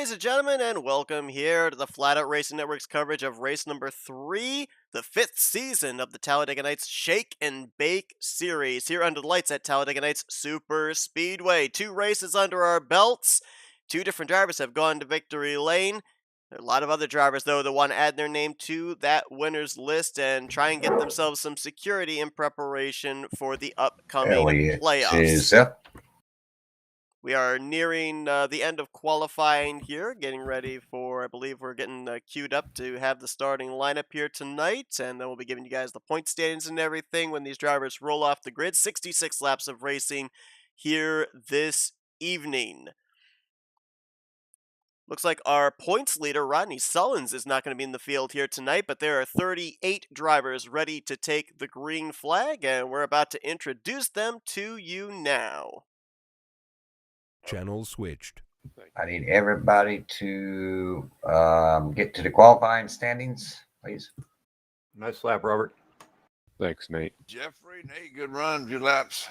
ladies and gentlemen, and welcome here to the Flatout Racing Network's coverage of race number 3, the 5th season of the Talladega Nights Shake and Bake Series, here under the lights at Talladega Nights Super Speedway. 2 races under our belts. 2 different drivers have gone to victory lane. There are a lot of other drivers, though, that want to add their name to that winner's list and try and get themselves some security in preparation for the upcoming playoffs. We are nearing the end of qualifying here, getting ready for, I believe we're getting queued up to have the starting lineup here tonight, and then we'll be giving you guys the point standings and everything when these drivers roll off the grid. 66 laps of racing here this evening. Looks like our points leader, Rodney Sullins, is not going to be in the field here tonight, but there are 38 drivers ready to take the green flag, and we're about to introduce them to you now. Channel switched. I need everybody to get to the qualifying standings, please. Nice lap, Robert. Thanks, Nate. Jeffrey, Nate, good run, few laps.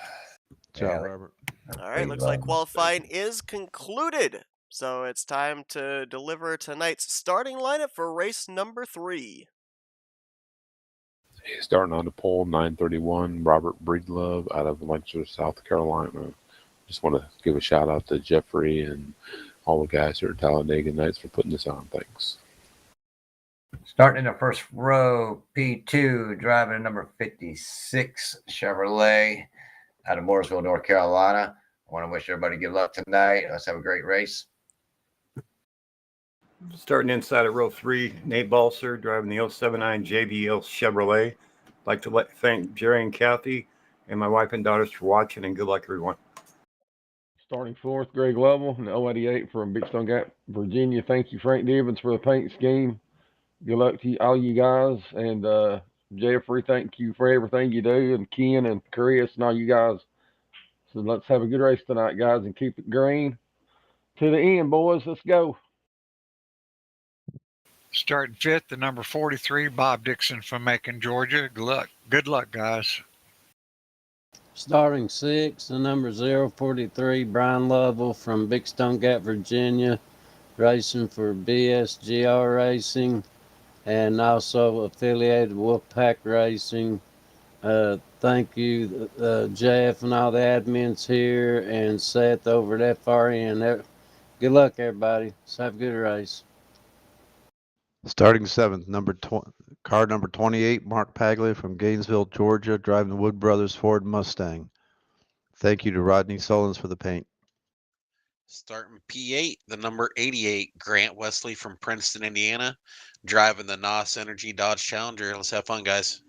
Ciao, Robert. All right, looks like qualifying is concluded. So it's time to deliver tonight's starting lineup for race number 3. Starting on the pole, 931, Robert Breedlove out of Lancaster, South Carolina. Just want to give a shout out to Jeffrey and all the guys here at Talladega Nights for putting this on. Thanks. Starting in the first row, P2, driving number 56, Chevrolet, out of Mooresville, North Carolina. I want to wish everybody good luck tonight. Let's have a great race. Starting inside of row 3, Nate Balser, driving the 079 JBL Chevrolet. I'd like to thank Jerry and Kathy and my wife and daughters for watching, and good luck, everyone. Starting 4th, Greg Lovell in the 088 from Big Stone Gap, Virginia. Thank you, Frank Divins, for the paint scheme. Good luck to all you guys. And Jeffrey, thank you for everything you do. And Ken and Chris and all you guys. So let's have a good race tonight, guys, and keep it green to the end, boys. Let's go. Starting 5th, the number 43, Bob Dixon from Macon, Georgia. Good luck, guys. Starting 6th, the number 043, Brian Lovell from Big Stone Gap, Virginia, racing for BSGR Racing and also affiliated Wolfpack Racing. Thank you, Jeff and all the admins here and Seth over at FRN. Good luck, everybody. Let's have a good race. Starting 7th, car number 28, Mark Pagley from Gainesville, Georgia, driving the Wood Brothers Ford Mustang. Thank you to Rodney Sullins for the paint. Starting P8, the number 88, Grant Wesley from Princeton, Indiana, driving the NOS Energy Dodge Challenger. Let's have fun, guys.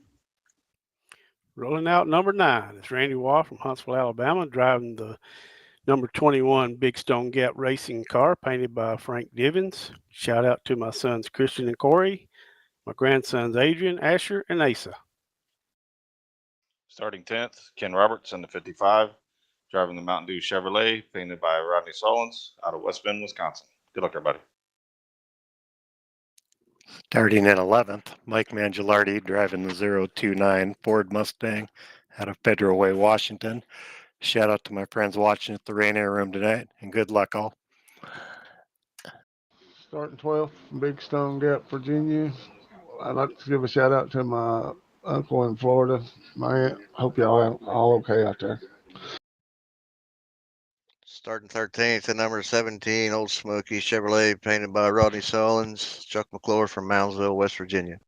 Rolling out number 9, it's Randy Waugh from Huntsville, Alabama, driving the number 21 Big Stone Gap racing car painted by Frank Divins. Shout out to my sons Christian and Corey, my grandsons Adrian, Asher, and Asa. Starting 10th, Ken Roberts in the 55, driving the Mountain Dew Chevrolet, painted by Rodney Sullins out of West Bend, Wisconsin. Good luck, everybody. Starting in 11th, Mike Mangialardi driving the 029 Ford Mustang out of Federal Way, Washington. Shout out to my friends watching at the Rainier Room tonight, and good luck all. Starting 12th, Big Stone Gap, Virginia. I'd like to give a shout out to my uncle in Florida, my aunt. Hope y'all all okay out there. Starting 13th, the number 17, Old Smoky Chevrolet, painted by Rodney Sullins, Chuck McClure from Moundsville, West Virginia.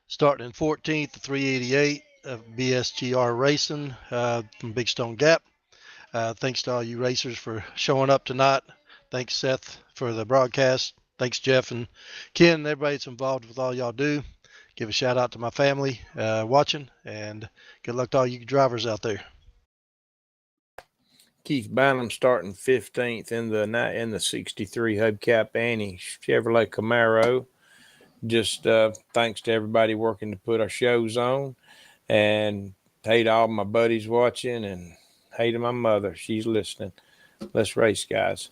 Starting in 14th, the 388 of BSGR Racing from Big Stone Gap. Thanks to all you racers for showing up tonight. Thanks, Seth, for the broadcast. Thanks, Jeff and Ken and everybody that's involved with all y'all do. Give a shout out to my family watching, and good luck to all you drivers out there. Keith Bynum starting 15th in the 63 Hubcap Annie Chevrolet Camaro. Just thanks to everybody working to put our shows on, and hey to all my buddies watching, and hey to my mother, she's listening. Let's race, guys.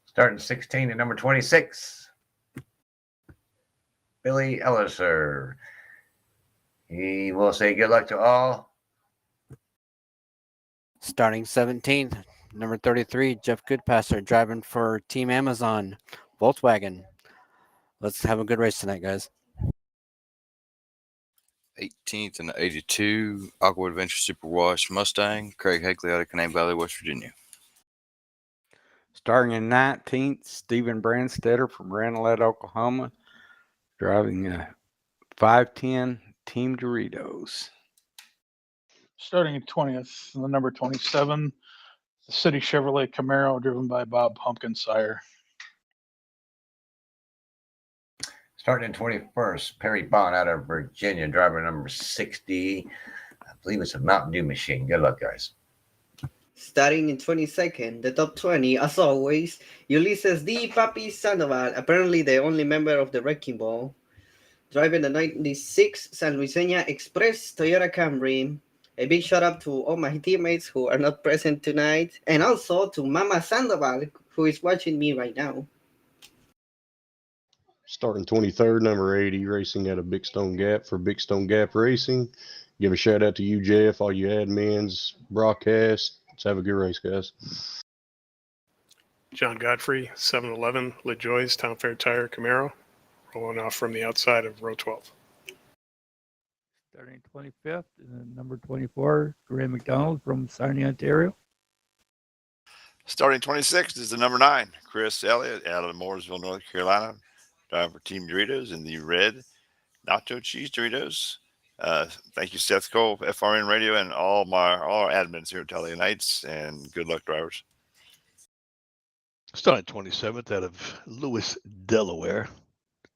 Starting 16 at number 26, Billy Elliser. He will say good luck to all. Starting 17th, number 33, Jeff Goodpasser, driving for Team Amazon, Volkswagen. Let's have a good race tonight, guys. 18th and 82, Aqua Adventure Superwash Mustang, Craig Hakeley out of Canaan Valley, West Virginia. Starting in 19th, Stephen Brandstetter from Ranelette, Oklahoma, driving a 510 Team Doritos. Starting at 20th, the number 27, the City Chevrolet Camaro, driven by Bob Pumpkinsire. Starting in 21st, Perry Bond out of Virginia, driver number 60. I believe it's a Mountain Dew machine. Good luck, guys. Starting in 22nd, the top 20, as always, Ulysses D. Papi Sandoval, apparently the only member of the Wrecking Ball, driving the 96 San Luisena Express Toyota Camry. A big shout out to all my teammates who are not present tonight, and also to Mama Sandoval, who is watching me right now. Starting 23rd, number 80, racing out of Big Stone Gap for Big Stone Gap Racing. Give a shout out to you, Jeff, all you admins, broadcast. Let's have a good race, guys. John Godfrey, 711, LaJoy's Town Fair Tire Camaro, rolling off from the outside of row 12. Starting 25th, and number 24, Graham McDonald from Sarnia, Ontario. Starting 26th is the number 9, Chris Elliott out of Mooresville, North Carolina, driving for Team Doritos in the red nacho cheese Doritos. Thank you, Seth Cole, FRN Radio, and all our admins here at Talladega Nights, and good luck, drivers. Starting 27th out of Lewis, Delaware.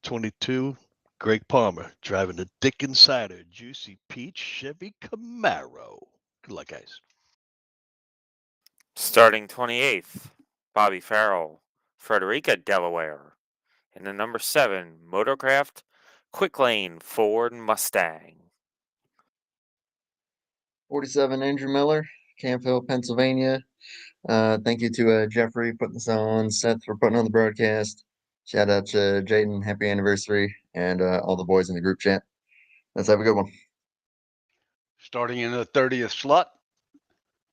22, Greg Palmer, driving the Dick Insider Juicy Peach Chevy Camaro. Good luck, guys. Starting 28th, Bobby Farrell, Frederica, Delaware. In the number 7, Motorcraft Quick Lane Ford Mustang. 47, Andrew Miller, Campville, Pennsylvania. Thank you to Jeffrey putting this on, Seth for putting on the broadcast. Shout out to Jaden, happy anniversary, and all the boys in the group chat. Let's have a good one. Starting in the 30th slot,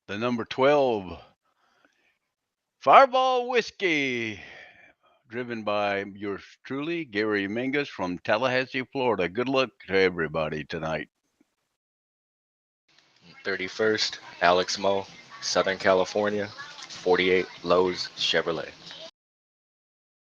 the number 12, Fireball Whiskey, driven by yours truly, Gary Mingus from Tallahassee, Florida. Good luck to everybody tonight. 31st, Alex Moe, Southern California, 48, Lowe's Chevrolet.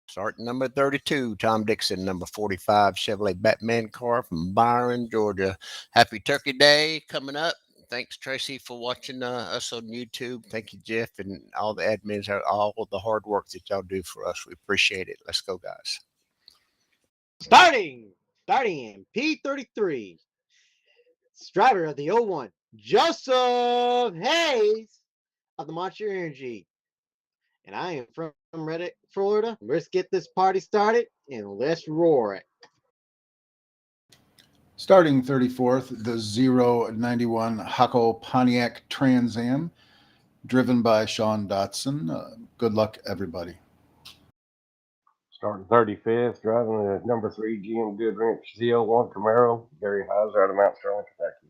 Starting number 32, Tom Dixon, number 45, Chevrolet Batman car from Byron, Georgia. Happy Turkey Day coming up. Thanks, Tracy, for watching us on YouTube. Thank you, Jeff, and all the admins, all of the hard work that y'all do for us. We appreciate it. Let's go, guys. Starting in P33, driver of the 01, Joseph Hayes of the Monster Energy. And I am from Reddit, Florida. Let's get this party started and let's roar it. Starting 34th, the 091 Hako Pontiac Trans Am, driven by Sean Dotson. Good luck, everybody. Starting 35th, driving the number 3 GM Goodwrench ZL1 Camaro, Gary Heiser out of Mount Sterling, Kentucky.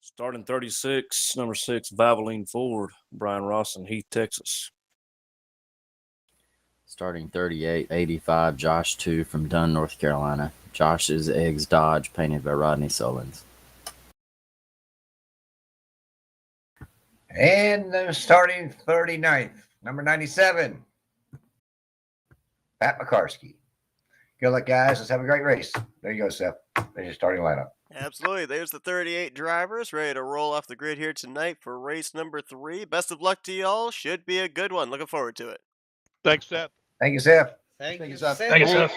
Starting 36, number 6 Valvoline Ford, Brian Ross in Heath, Texas. Starting 38, 85, Josh 2 from Dunn, North Carolina. Josh's Eggs Dodge, painted by Rodney Solins. And starting 39th, number 97, Pat McCarskey. Good luck, guys. Let's have a great race. There you go, Seth. There's your starting lineup. Absolutely. There's the 38 drivers ready to roll off the grid here tonight for race number 3. Best of luck to y'all. Should be a good one. Looking forward to it. Thanks, Seth. Thank you, Seth. Thank you, Seth. Seth. Thank you,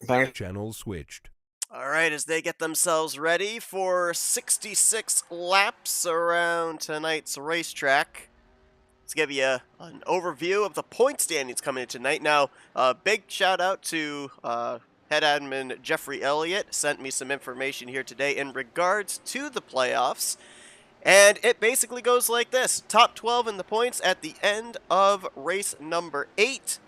Seth. Channel switched. All right, as they get themselves ready for 66 laps around tonight's racetrack, let's give you an overview of the point standings coming in tonight. Now, big shout out to head admin Jeffrey Elliott. Sent me some information here today in regards to the playoffs. And it basically goes like this. Top 12 in the points at the end of race number 8.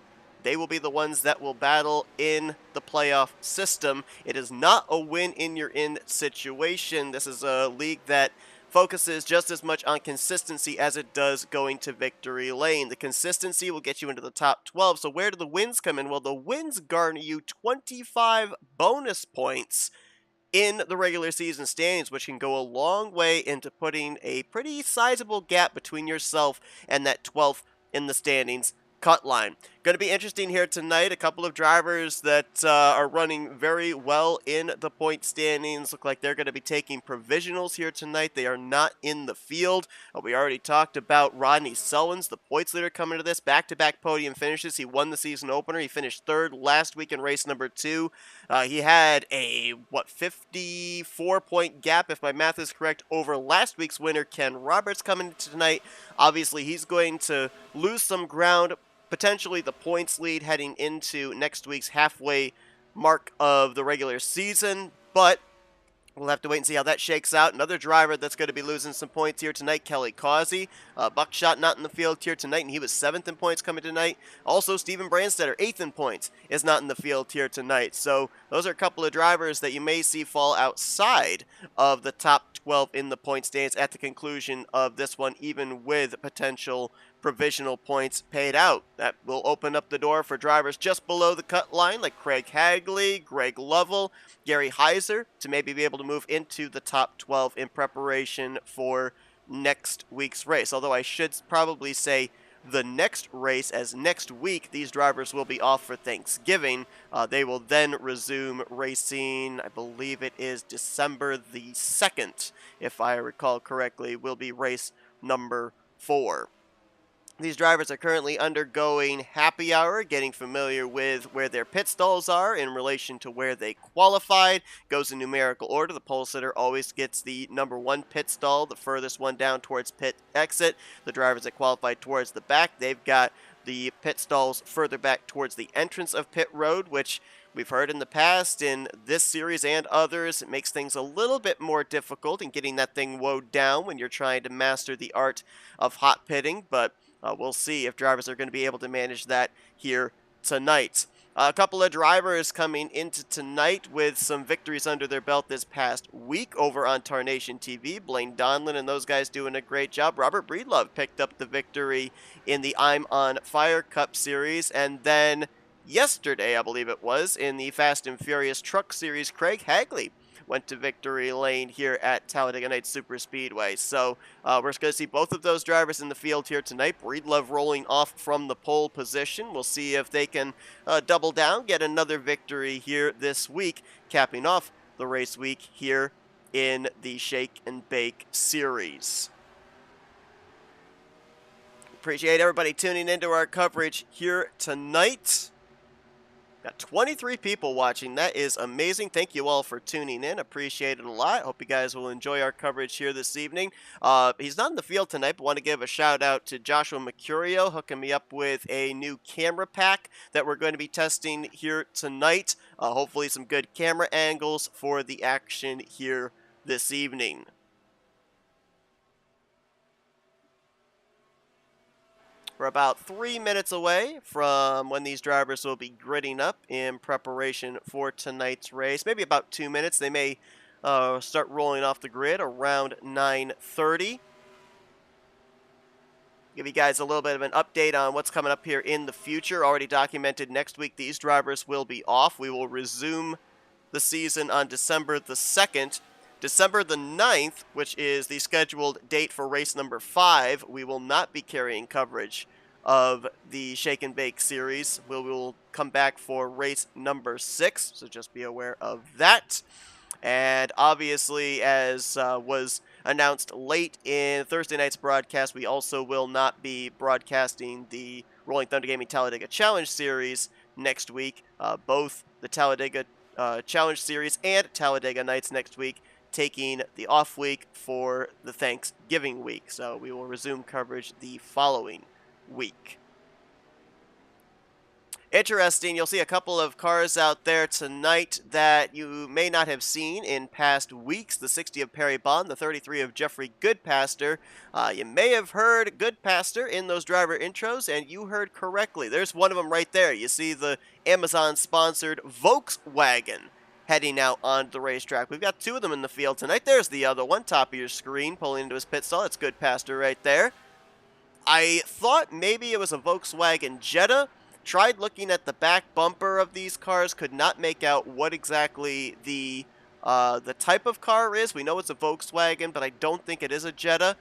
They will be the ones that will battle in the playoff system. It is not a win-in-you're-in situation. This is a league that focuses just as much on consistency as it does going to victory lane. The consistency will get you into the top 12. So where do the wins come in? Well, the wins garner you 25 bonus points in the regular season standings, which can go a long way into putting a pretty sizable gap between yourself and that 12th in the standings cut line. Going to be interesting here tonight. A couple of drivers that are running very well in the point standings. Look like they're going to be taking provisionals here tonight. They are not in the field. We already talked about Rodney Sullins, the points leader coming to this. Back-to-back podium finishes. He won the season opener. He finished third last week in race number 2. He had a, 54-point gap, if my math is correct, over last week's winner, Ken Roberts, coming into tonight. Obviously, he's going to lose some ground, potentially the points lead heading into next week's halfway mark of the regular season, but we'll have to wait and see how that shakes out. Another driver that's going to be losing some points here tonight, Kelly Causey. Buckshot not in the field here tonight, and he was 7th in points coming tonight. Also, Steven Brandstetter, 8th in points, is not in the field here tonight. So those are a couple of drivers that you may see fall outside of the top 12 in the point stands at the conclusion of this one, even with potential provisional points paid out. That will open up the door for drivers just below the cut line, like Craig Hagley, Greg Lovell, Gary Heiser, to maybe be able to move into the top 12 in preparation for next week's race. Although I should probably say the next race, as next week these drivers will be off for Thanksgiving. They will then resume racing, I believe it is December the 2nd, if I recall correctly, will be race number 4. These drivers are currently undergoing happy hour, getting familiar with where their pit stalls are in relation to where they qualified. Goes in numerical order. The pole sitter always gets the number 1 pit stall, the furthest one down towards pit exit. The drivers that qualified towards the back, they've got the pit stalls further back towards the entrance of pit road, which we've heard in the past in this series and others. It makes things a little bit more difficult in getting that thing woed down when you're trying to master the art of hot pitting, but we'll see if drivers are going to be able to manage that here tonight. A couple of drivers coming into tonight with some victories under their belt this past week over on Tarnation TV. Blaine Donlin and those guys doing a great job. Robert Breedlove picked up the victory in the I'm on Fire Cup Series. And then yesterday, I believe it was, in the Fast and Furious Truck Series, Craig Hagley went to victory lane here at Talladega Nights Super Speedway. So we're going to see both of those drivers in the field here tonight. Breedlove rolling off from the pole position. We'll see if they can double down, get another victory here this week, capping off the race week here in the Shake and Bake Series. Appreciate everybody tuning into our coverage here tonight. Got 23 people watching. That is amazing. Thank you all for tuning in. Appreciate it a lot. Hope you guys will enjoy our coverage here this evening. He's not in the field tonight, but want to give a shout out to Joshua Mercurio, hooking me up with a new camera pack that we're going to be testing here tonight. Hopefully some good camera angles for the action here this evening. We're about 3 minutes away from when these drivers will be gridding up in preparation for tonight's race. Maybe about 2 minutes. They may start rolling off the grid around 9:30. Give you guys a little bit of an update on what's coming up here in the future. Already documented next week, these drivers will be off. We will resume the season on December the 2nd. December the 9th, which is the scheduled date for race number 5, we will not be carrying coverage of the Shake and Bake series. We will come back for race number 6, so just be aware of that. And obviously, as was announced late in Thursday night's broadcast, we also will not be broadcasting the Rolling Thunder Gaming Talladega Challenge Series next week. Both the Talladega Challenge Series and Talladega Nights next week, taking the off week for the Thanksgiving week. So we will resume coverage the following week. Interesting, you'll see a couple of cars out there tonight that you may not have seen in past weeks. The 60 of Perry Bond, the 33 of Jeffrey Goodpaster. You may have heard Goodpaster in those driver intros, and you heard correctly. There's one of them right there. You see the Amazon-sponsored Volkswagen heading out onto the racetrack. We've got 2 of them in the field tonight. There's the other one, top of your screen, pulling into his pit stall. That's Goodpaster right there. I thought maybe it was a Volkswagen Jetta. Tried looking at the back bumper of these cars, could not make out what exactly the type of car is. We know it's a Volkswagen, but I don't think it is a Jetta.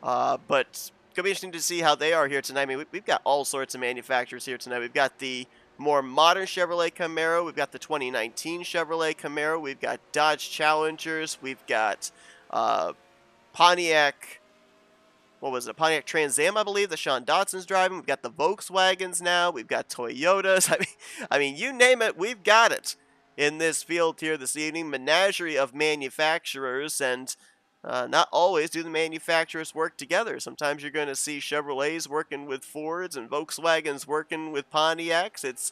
But it's going to be interesting to see how they are here tonight. I mean, we've got all sorts of manufacturers here tonight. We've got the more modern Chevrolet Camaro. We've got the 2019 Chevrolet Camaro. We've got Dodge Challengers. We've got Pontiac, what was it? Pontiac Trans Am, I believe, that Sean Dotson's driving. We've got the Volkswagens now. We've got Toyotas. I mean, you name it, we've got it in this field here this evening. Menagerie of manufacturers, and not always do the manufacturers work together. Sometimes you're going to see Chevrolets working with Fords and Volkswagens working with Pontiacs. It's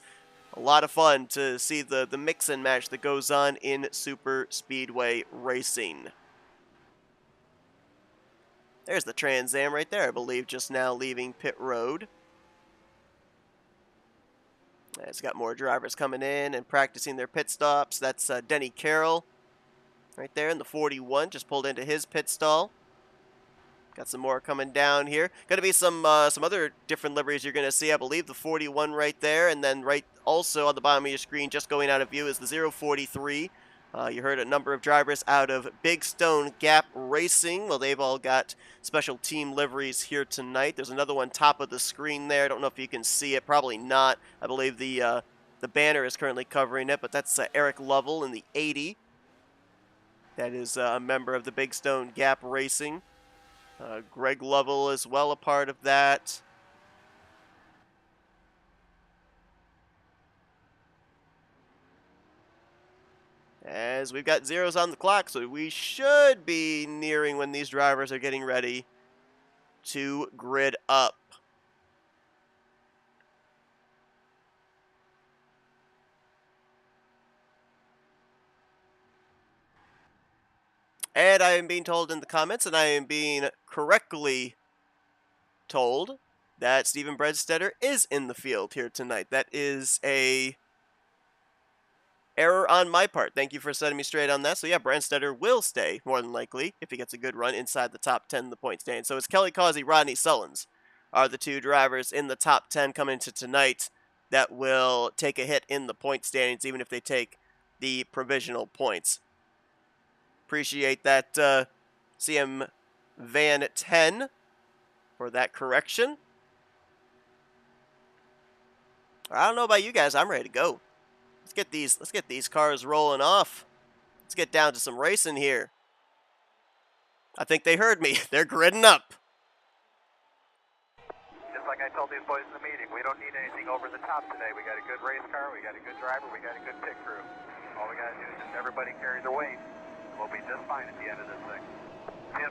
a lot of fun to see the mix and match that goes on in super speedway racing. There's the Trans Am right there, I believe, just now leaving pit road. It's got more drivers coming in and practicing their pit stops. That's Denny Carroll right there in the 41, just pulled into his pit stall. Got some more coming down here. Going to be some other different liveries you're going to see. I believe the 41 right there, and then right also on the bottom of your screen, just going out of view, is the 043. You heard a number of drivers out of Big Stone Gap Racing. Well, they've all got special team liveries here tonight. There's another one top of the screen there. I don't know if you can see it. Probably not. I believe the banner is currently covering it, but that's Eric Lovell in the 80. That is a member of the Big Stone Gap Racing. Greg Lovell as well, a part of that. As we've got zeros on the clock, so we should be nearing when these drivers are getting ready to grid up. And I am being told in the comments, and I am being correctly told, that Steven Bredstetter is in the field here tonight. That is a error on my part. Thank you for setting me straight on that. So yeah, Bredstetter will stay, more than likely, if he gets a good run inside the top 10 in the point stand. So it's Kelly Causey, Rodney Sullins are the 2 drivers in the top 10 coming into tonight that will take a hit in the point standings, even if they take the provisional points. Appreciate that, CM Van 10, for that correction. I don't know about you guys. I'm ready to go. Let's get these cars rolling off. Let's get down to some racing here. I think they heard me. They're gridding up. Just like I told these boys in the meeting, we don't need anything over the top today. We got a good race car, we got a good driver, we got a good pit crew. All we got to do is just everybody carry their weight. We'll be just fine at the end of this thing.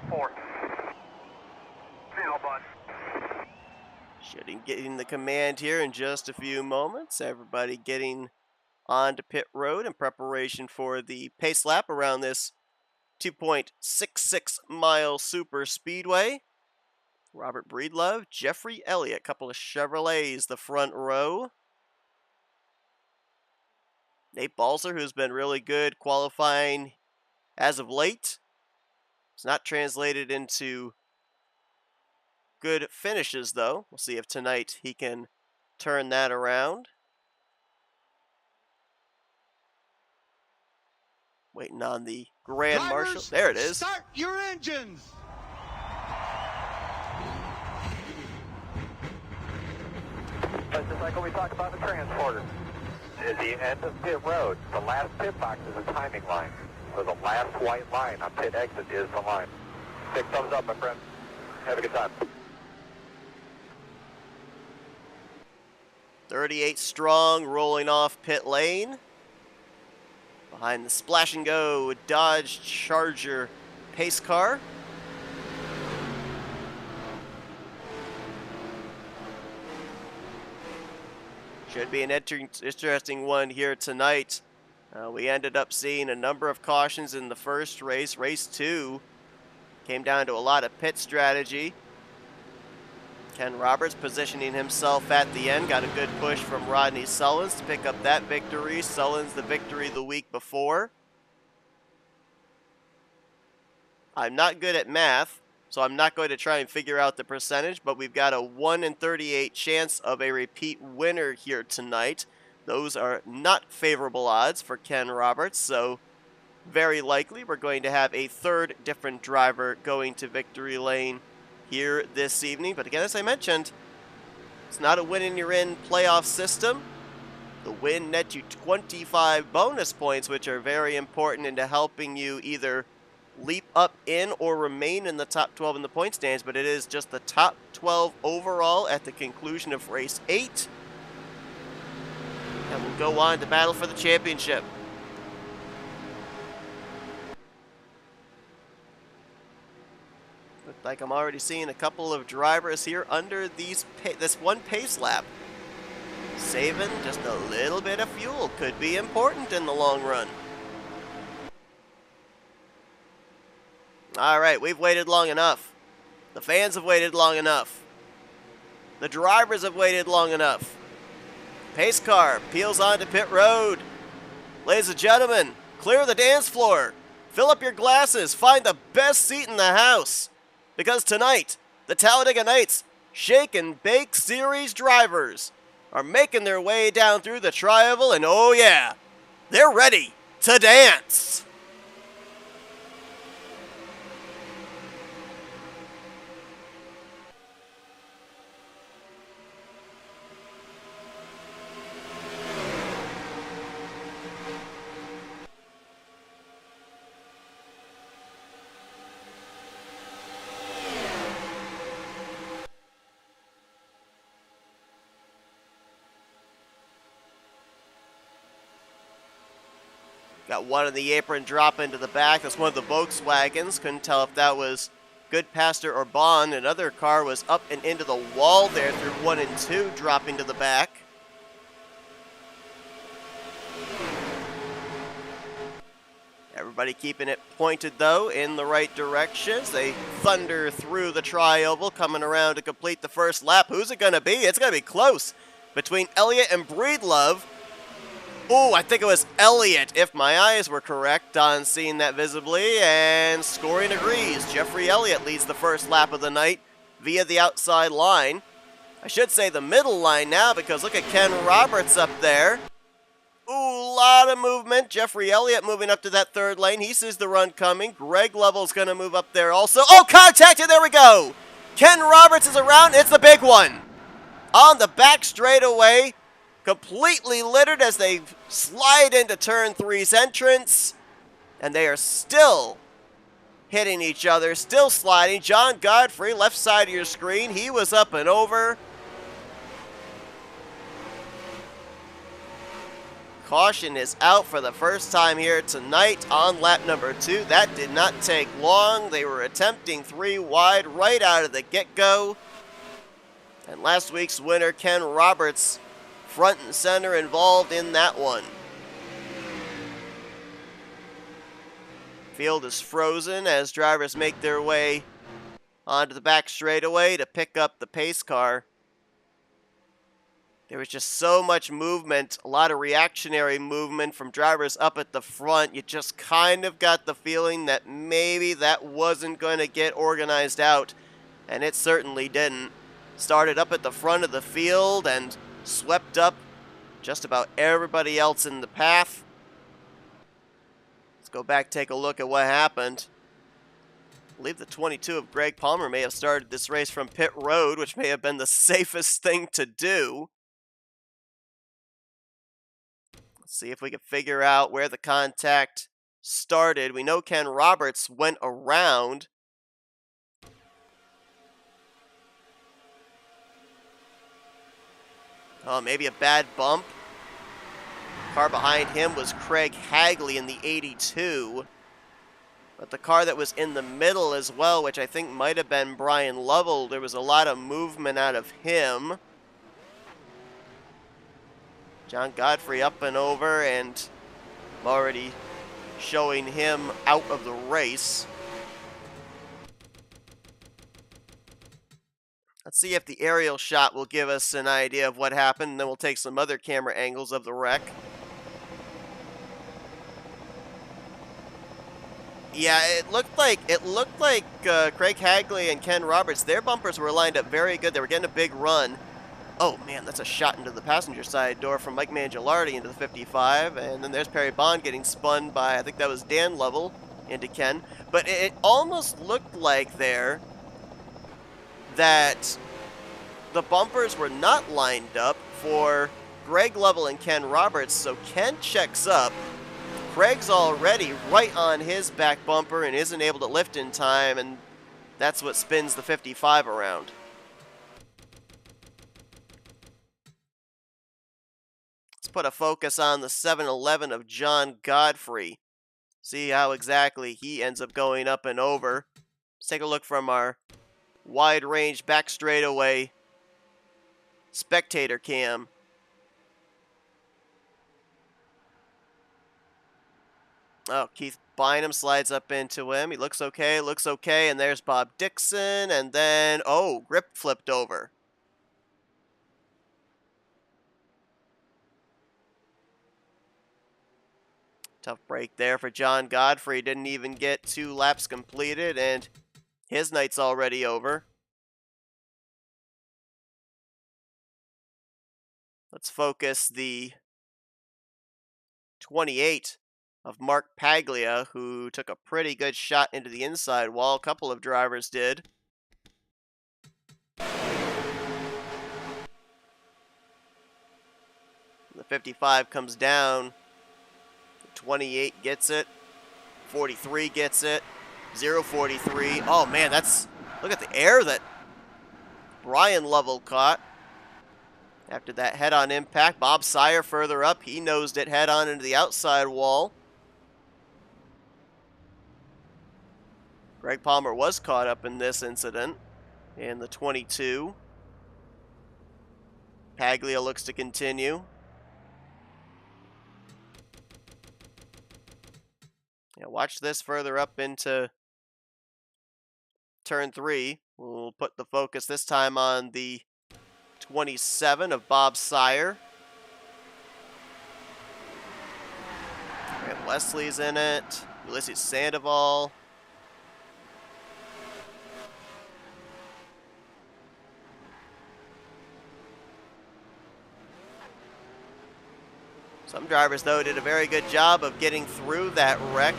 10-4. Now, bud. Should be getting the command here in just a few moments. Everybody getting onto pit road in preparation for the pace lap around this 2.66 mile super speedway. Robert Breedlove, Jeffrey Elliott, couple of Chevrolets the front row. Nate Balzer, who's been really good qualifying as of late. It's not translated into good finishes, though. We'll see if tonight he can turn that around. Waiting on the Grand Marshal. There it is. Start your engines. Just like what we talked about the transporter. At the end of pit road, the last pit box is a timing line. So the last white line on pit exit is the line. Big thumbs up, my friend. Have a good time. 38 strong, rolling off pit lane. Behind the Splash and Go Dodge Charger pace car. Should be an interesting one here tonight. We ended up seeing a number of cautions in the first race. Race 2 came down to a lot of pit strategy. Ken Roberts positioning himself at the end. Got a good push from Rodney Sullins to pick up that victory. Sullins the victory the week before. I'm not good at math, so I'm not going to try and figure out the percentage, but we've got a 1 in 38 chance of a repeat winner here tonight. Those are not favorable odds for Ken Roberts, so very likely we're going to have a third different driver going to victory lane here this evening. But again, as I mentioned, it's not a win and you're in playoff system. The win nets you 25 bonus points, which are very important into helping you either leap up in or remain in the top 12 in the point stands, but it is just the top 12 overall at the conclusion of race 8. And we'll go on to battle for the championship. Looks like I'm already seeing a couple of drivers here under this one pace lap. Saving just a little bit of fuel could be important in the long run. All right, we've waited long enough. The fans have waited long enough. The drivers have waited long enough. Pace car peels onto pit road. Ladies and gentlemen, clear the dance floor. Fill up your glasses. Find the best seat in the house. Because tonight, the Talladega Nights Shake and Bake Series drivers are making their way down through the tri-oval, and oh yeah, they're ready to dance. Got one in the apron drop into the back. That's one of the Volkswagens. Couldn't tell if that was Goodpaster or Bond. Another car was up and into the wall there through 1 and 2, dropping to the back. Everybody keeping it pointed, though, in the right directions. They thunder through the tri-oval, coming around to complete the first lap. Who's it going to be? It's going to be close between Elliott and Breedlove. Oh, I think it was Elliott, if my eyes were correct on seeing that visibly, and scoring agrees. Jeffrey Elliott leads the first lap of the night via the outside line. I should say the middle line now, because look at Ken Roberts up there. Ooh, lot of movement. Jeffrey Elliott moving up to that third lane. He sees the run coming. Greg Lovell's going to move up there also. Oh, contact, and there we go. Ken Roberts is around. It's the big one. On the back straightaway. Completely littered as they slide into turn 3's entrance. And they are still hitting each other, still sliding. John Godfrey, left side of your screen. He was up and over. Caution is out for the first time here tonight on lap number 2. That did not take long. They were attempting 3 wide right out of the get-go. And last week's winner, Ken Roberts, front and center involved in that one. Field is frozen as drivers make their way onto the back straightaway to pick up the pace car. There was just so much movement, a lot of reactionary movement from drivers up at the front. You just kind of got the feeling that maybe that wasn't going to get organized out, and it certainly didn't. Started up at the front of the field and swept up just about everybody else in the path. Let's go back, take a look at what happened. I believe the 22 of Greg Palmer may have started this race from pit road, which may have been the safest thing to do. Let's see if we can figure out where the contact started. We know Ken Roberts went around. Oh, maybe a bad bump. Car behind him was Craig Hagley in the 82. But the car that was in the middle as well, which I think might have been Brian Lovell, there was a lot of movement out of him. John Godfrey up and over, and already showing him out of the race. Let's see if the aerial shot will give us an idea of what happened, and then we'll take some other camera angles of the wreck. Yeah, it looked like Craig Hagley and Ken Roberts, their bumpers were lined up very good. They were getting a big run. Oh man, that's a shot into the passenger side door from Mike Mangialardi into the 55, and then there's Perry Bond getting spun by, I think that was Dan Lovell into Ken. But it almost looked like there that the bumpers were not lined up for Greg Lovell and Ken Roberts, so Ken checks up. Craig's already right on his back bumper and isn't able to lift in time, and that's what spins the 55 around. Let's put a focus on the 711 of John Godfrey. See how exactly he ends up going up and over. Let's take a look from our wide range back straightaway spectator cam. Oh, Keith Bynum slides up into him. He looks okay, and there's Bob Dixon, and then, oh, grip flipped over. Tough break there for John Godfrey. Didn't even get 2 laps completed, and his night's already over. Let's focus the 28 of Mark Paglia, who took a pretty good shot into the inside wall. A couple of drivers did. The 55 comes down. The 28 gets it. 43 gets it. 043. Oh man, look at the air that Brian Lovell caught. After that head-on impact, Bob Sire further up, he nosed it head-on into the outside wall. Greg Palmer was caught up in this incident in the 22. Paglia looks to continue. Yeah, watch this further up into turn 3. We'll put the focus this time on the 27 of Bob Sire. Grant Wesley's in it. Ulysses Sandoval. Some drivers, though, did a very good job of getting through that wreck.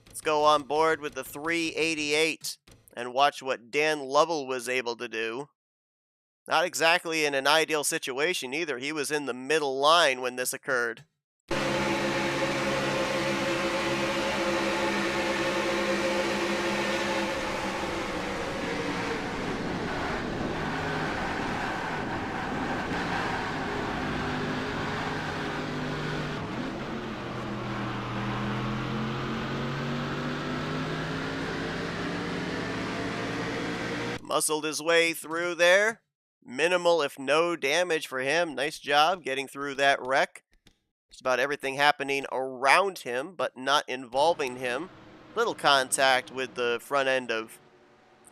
Let's go on board with the 388 and watch what Dan Lovell was able to do. Not exactly in an ideal situation either. He was in the middle line when this occurred. Muscled his way through there. Minimal, if no damage for him. Nice job getting through that wreck. Just about everything happening around him, but not involving him. Little contact with the front end of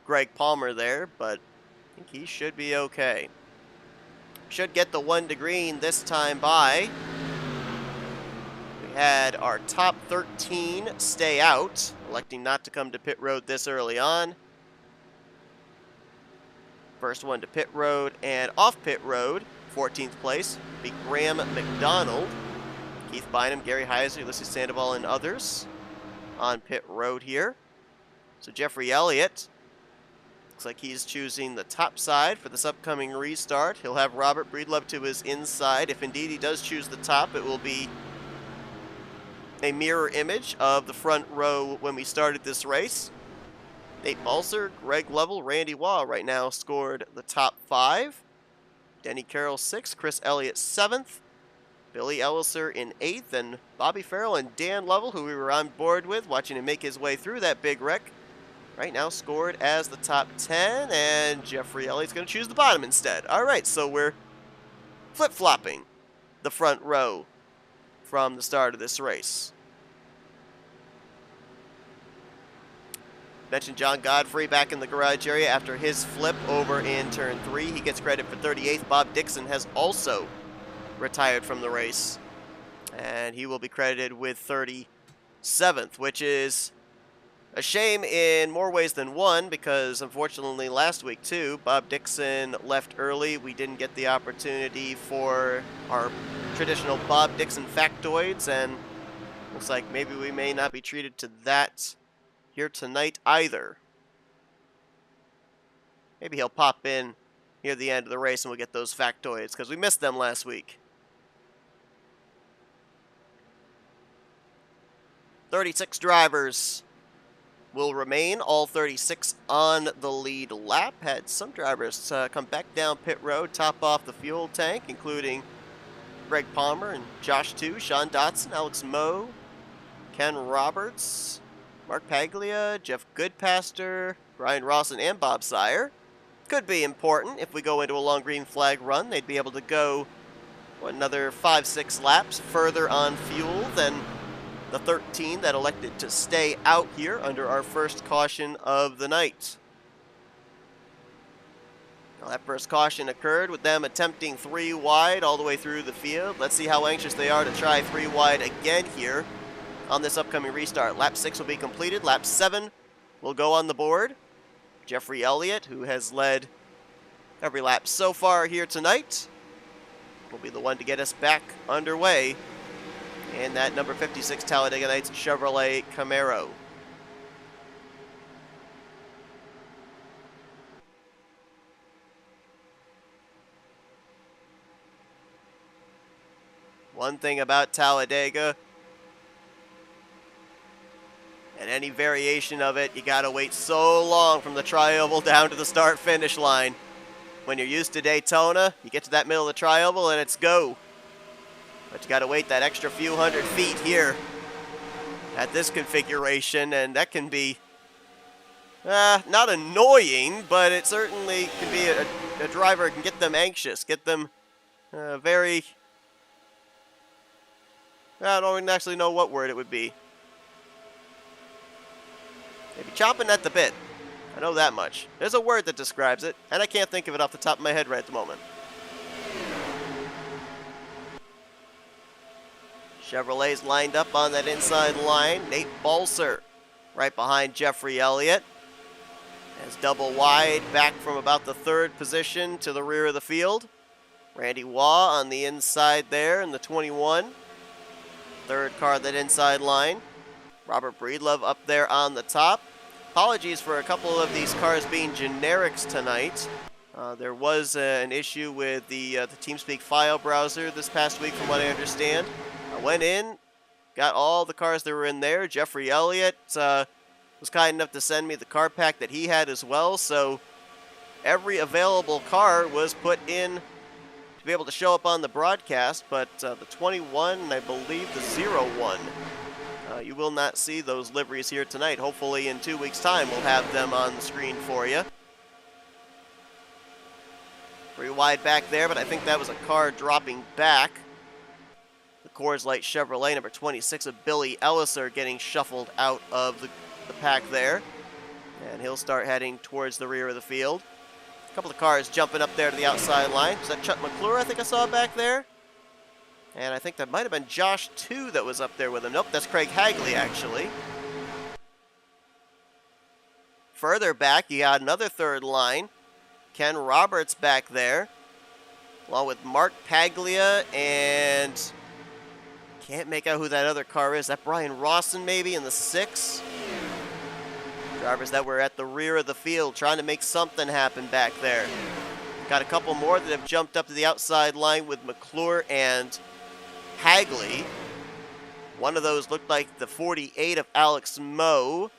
Greg Palmer there, but I think he should be okay. Should get the 1 to green this time by. We had our top 13 stay out, electing not to come to pit road this early on. First one to pit road and off pit road, 14th place, be Graham McDonald, Keith Bynum, Gary Heiser, Ulysses Sandoval, and others on pit road here. So Jeffrey Elliott, looks like he's choosing the top side for this upcoming restart. He'll have Robert Breedlove to his inside. If indeed he does choose the top, it will be a mirror image of the front row when we started this race. Nate Balser, Greg Lovell, Randy Waugh right now scored the top 5. Denny Carroll 6th, Chris Elliott 7th, Billy Elliser in 8th, and Bobby Farrell and Dan Lovell, who we were on board with, watching him make his way through that big wreck, right now scored as the top 10, and Jeffrey Elliott's going to choose the bottom instead. All right, so we're flip-flopping the front row from the start of this race. Mentioned John Godfrey back in the garage area after his flip over in turn 3. He gets credit for 38th. Bob Dixon has also retired from the race, and he will be credited with 37th, which is a shame in more ways than one, because unfortunately last week too, Bob Dixon left early. We didn't get the opportunity for our traditional Bob Dixon factoids, and looks like maybe we may not be treated to that here tonight either. Maybe he'll pop in near the end of the race and we'll get those factoids, because we missed them last week. 36 drivers will remain, all 36 on the lead lap. Had some drivers come back down pit road, top off the fuel tank, including Greg Palmer and Josh 2, Sean Dotson, Alex Moe, Ken Roberts, Mark Paglia, Jeff Goodpaster, Brian Rawson, and Bob Sire. Could be important if we go into a long green flag run. They'd be able to go another 5-6 laps further on fuel than the 13 that elected to stay out here under our first caution of the night. Now, that first caution occurred with them attempting 3 wide all the way through the field. Let's see how anxious they are to try 3 wide again here on this upcoming restart. Lap 6 will be completed. Lap 7 will go on the board. Jeffrey Elliott, who has led every lap so far here tonight, will be the one to get us back underway in that number 56 Talladega Nights Chevrolet Camaro. One thing about Talladega, and any variation of it, you gotta wait so long from the tri-oval down to the start-finish line. When you're used to Daytona, you get to that middle of the tri-oval and it's go. But you gotta wait that extra few hundred feet here at this configuration, and that can be not annoying, but it certainly can be a driver can get them anxious, get them very, I don't actually know what word it would be. Maybe chomping at the bit. I know that much. There's a word that describes it, and I can't think of it off the top of my head right at the moment. Chevrolet's lined up on that inside line. Nate Balser right behind Jeffrey Elliott. As double wide back from about the 3rd position to the rear of the field. Randy Waugh on the inside there in the 21. 3rd car that inside line. Robert Breedlove up there on the top. Apologies for a couple of these cars being generics tonight. There was an issue with the TeamSpeak file browser this past week, from what I understand. I went in, got all the cars that were in there. Jeffrey Elliott was kind enough to send me the car pack that he had as well, so every available car was put in to be able to show up on the broadcast, but the 21 and I believe the 01, you will not see those liveries here tonight. Hopefully in 2 weeks' time we'll have them on the screen for you. 3 wide back there, but I think that was a car dropping back. The Coors Light Chevrolet number 26 of Billy Elliser getting shuffled out of the pack there. And he'll start heading towards the rear of the field. A couple of cars jumping up there to the outside line. Was that Chuck McClure I think I saw back there? And I think that might have been Josh 2 that was up there with him. Nope, that's Craig Hagley actually. Further back, you got another 3rd line. Ken Roberts back there, along with Mark Paglia, and can't make out who that other car is. That Brian Rawson maybe in the 6. Drivers that were at the rear of the field trying to make something happen back there. Got a couple more that have jumped up to the outside line with McClure and Hagley. One of those looked like the 48 of Alex Moe.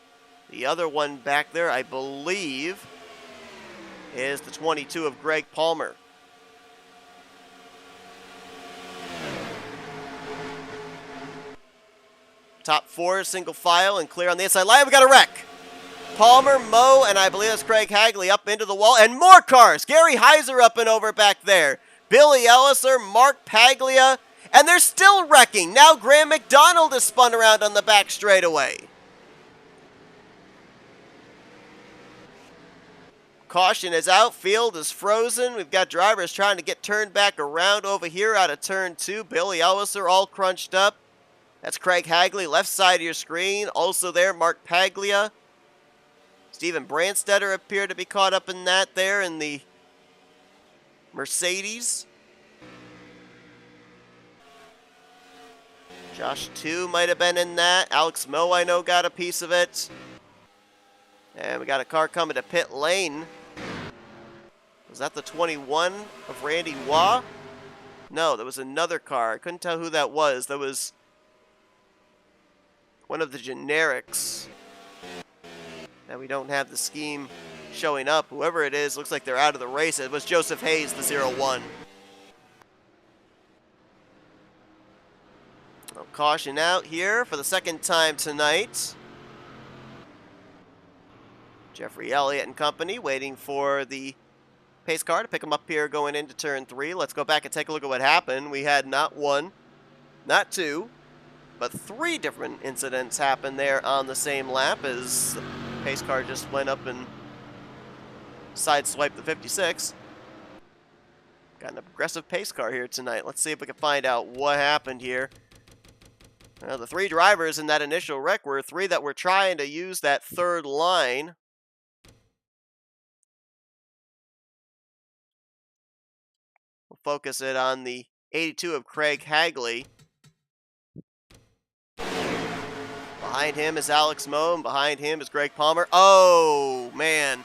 The other one back there, I believe, is the 22 of Greg Palmer. Top 4, single file and clear on the inside line. We got a wreck. Palmer, Moe, and I believe that's Craig Hagley up into the wall. And more cars. Gary Heiser up and over back there. Billy Elliser, Mark Paglia, and they're still wrecking. Now Graham McDonald is spun around on the back straightaway. caution is out. Field is frozen. We've got drivers trying to get turned back around over here out of turn 2. Billy Elliser all crunched up. That's Craig Hagley, left side of your screen. Also there, Mark Paglia. Steven Brandstetter appeared to be caught up in that there in the Mercedes. Josh 2 might have been in that. Alex Moe, I know, got a piece of it. And we got a car coming to pit lane. Was that the 21 of Randy Waugh? No, there was another car. I couldn't tell who that was. That was one of the generics. Now we don't have the scheme showing up. Whoever it is, looks like they're out of the race. It was Joseph Hayes, the 01. Well, caution out here for the second time tonight. Jeffrey Elliott and company waiting for the pace car to pick him up here going into turn 3. Let's go back and take a look at what happened. We had not 1, not 2, but 3 different incidents happen there on the same lap as the pace car just went up and sideswiped the 56. Got an aggressive pace car here tonight. Let's see if we can find out what happened here. Well, the 3 drivers in that initial wreck were 3 that were trying to use that third line. We'll focus it on the 82 of Craig Hagley. Behind him is Alex Moe, and behind him is Greg Palmer. Oh, man.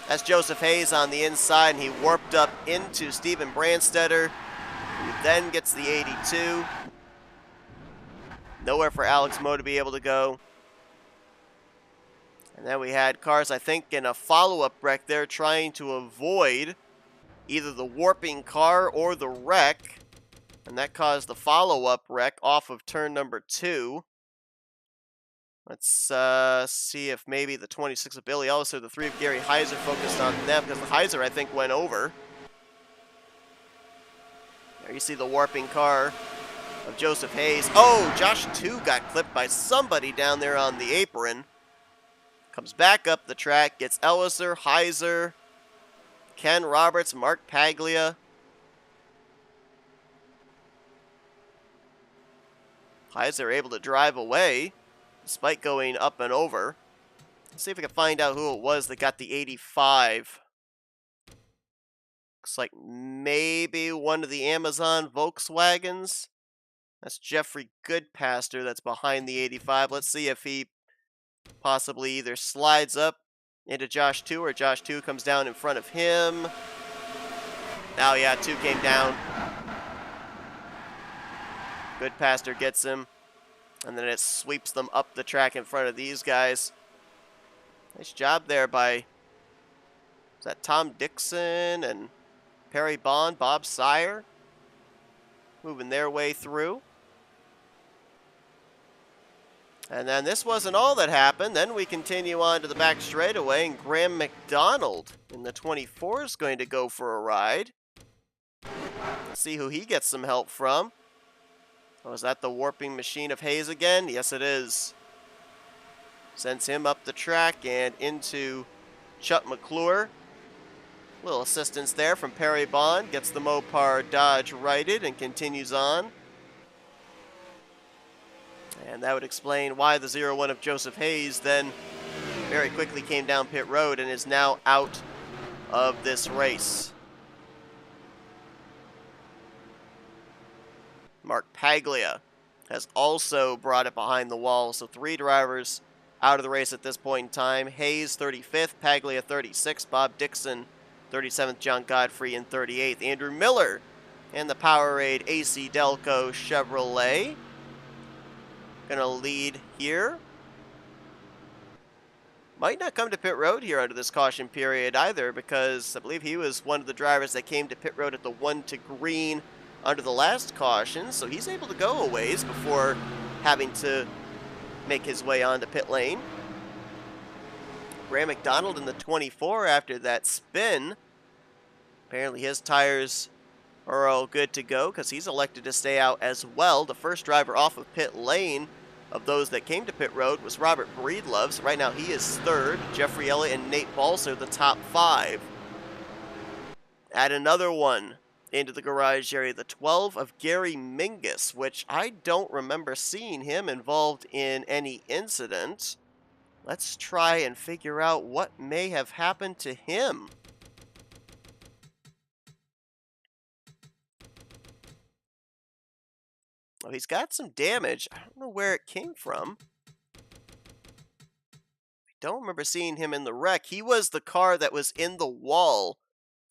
That's Joseph Hayes on the inside, and he warped up into Steven Brandstetter, who then gets the 82. Nowhere for Alex Moe to be able to go. And then we had cars, I think, in a follow-up wreck there trying to avoid either the warping car or the wreck. And that caused the follow-up wreck off of turn number 2. Let's see if maybe the 26 of Billy Ellis or the 3 of Gary Heiser focused on them, because the Heiser, I think, went over. There you see the warping car of Joseph Hayes. Oh, Josh 2 got clipped by somebody down there on the apron. Comes back up the track, gets Elliser, Heiser, Ken Roberts, Mark Paglia. Heiser able to drive away despite going up and over. Let's see if we can find out who it was that got the 85. Looks like maybe one of the Amazon Volkswagens. That's Jeffrey Goodpaster that's behind the 85. Let's see if he possibly either slides up into Josh 2 or Josh 2 comes down in front of him. Oh yeah, 2 came down. Goodpaster gets him. And then it sweeps them up the track in front of these guys. Nice job there by, is that Tom Dixon and Perry Bond, Bob Sire, moving their way through. And then this wasn't all that happened. Then we continue on to the back straightaway, and Graham McDonald in the 24 is going to go for a ride. Let's see who he gets some help from. Oh, is that the warping machine of Hayes again? Yes, it is. Sends him up the track and into Chuck McClure. Little assistance there from Perry Bond. Gets the Mopar Dodge righted and continues on. And that would explain why the 01 of Joseph Hayes then very quickly came down pit road and is now out of this race. Mark Paglia has also brought it behind the wall. So 3 drivers out of the race at this point in time. Hayes 35th, Paglia 36th, Bob Dixon 37th, John Godfrey in 38th. Andrew Miller and the Powerade AC Delco Chevrolet gonna lead here. Might not come to pit road here under this caution period either, because I believe he was one of the drivers that came to pit road at the 1 to green under the last caution, so he's able to go a ways before having to make his way onto pit lane. Graham McDonald in the 24 after that spin. Apparently his tires are all good to go because he's elected to stay out as well. The first driver off of pit lane of those that came to pit road was Robert Breedlove. So right now he is third. Jeffrey Elliott and Nate Balser the top 5. Add another one into the garage area, the 12 of Gary Mingus, which I don't remember seeing him involved in any incident. Let's try and figure out what may have happened to him. Oh, he's got some damage. I don't know where it came from. I don't remember seeing him in the wreck. He was the car that was in the wall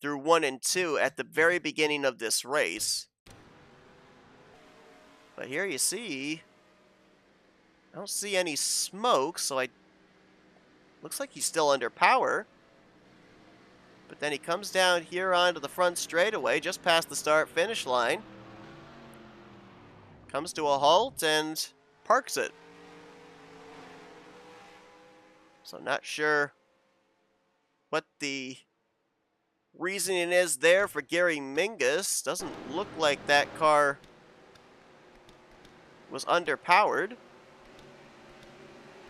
through 1 and 2 at the very beginning of this race. But here you see, I don't see any smoke, so looks like he's still under power. But then he comes down here onto the front straightaway, just past the start-finish line. Comes to a halt and parks it. So not sure what the reasoning is there for Gary Mingus. Doesn't look like that car was underpowered.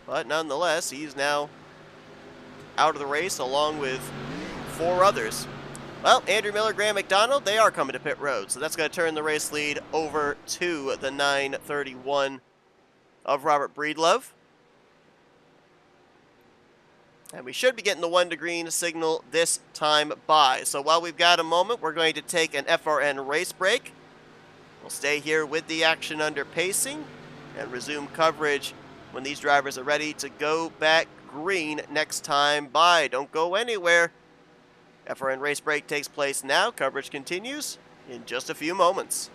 But nonetheless, he's now out of the race along with 4 others. Well, Andrew Miller, Graham McDonald, they are coming to pit road. So that's going to turn the race lead over to the 931 of Robert Breedlove. And we should be getting the 1 to green signal this time by. So while we've got a moment, we're going to take an FRN race break. We'll stay here with the action under pacing and resume coverage when these drivers are ready to go back green next time by. Don't go anywhere. FRN race break takes place now. Coverage continues in just a few moments.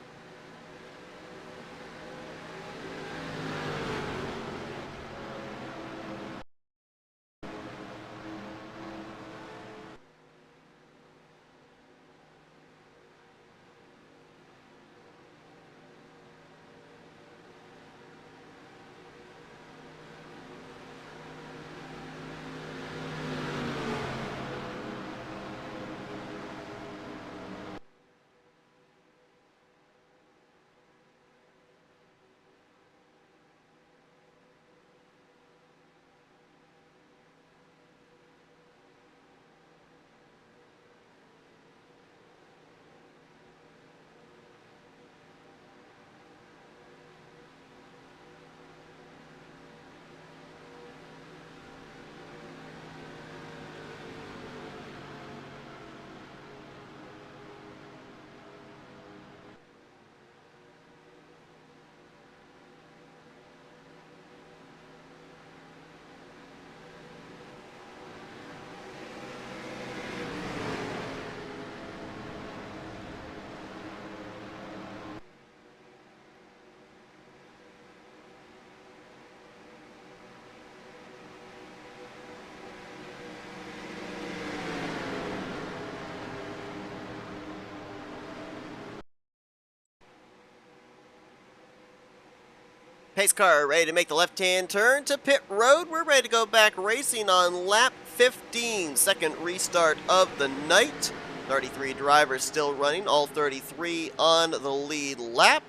Pace car ready to make the left-hand turn to pit road. We're ready to go back racing on lap 15. Second restart of the night. 33 drivers still running, all 33 on the lead lap.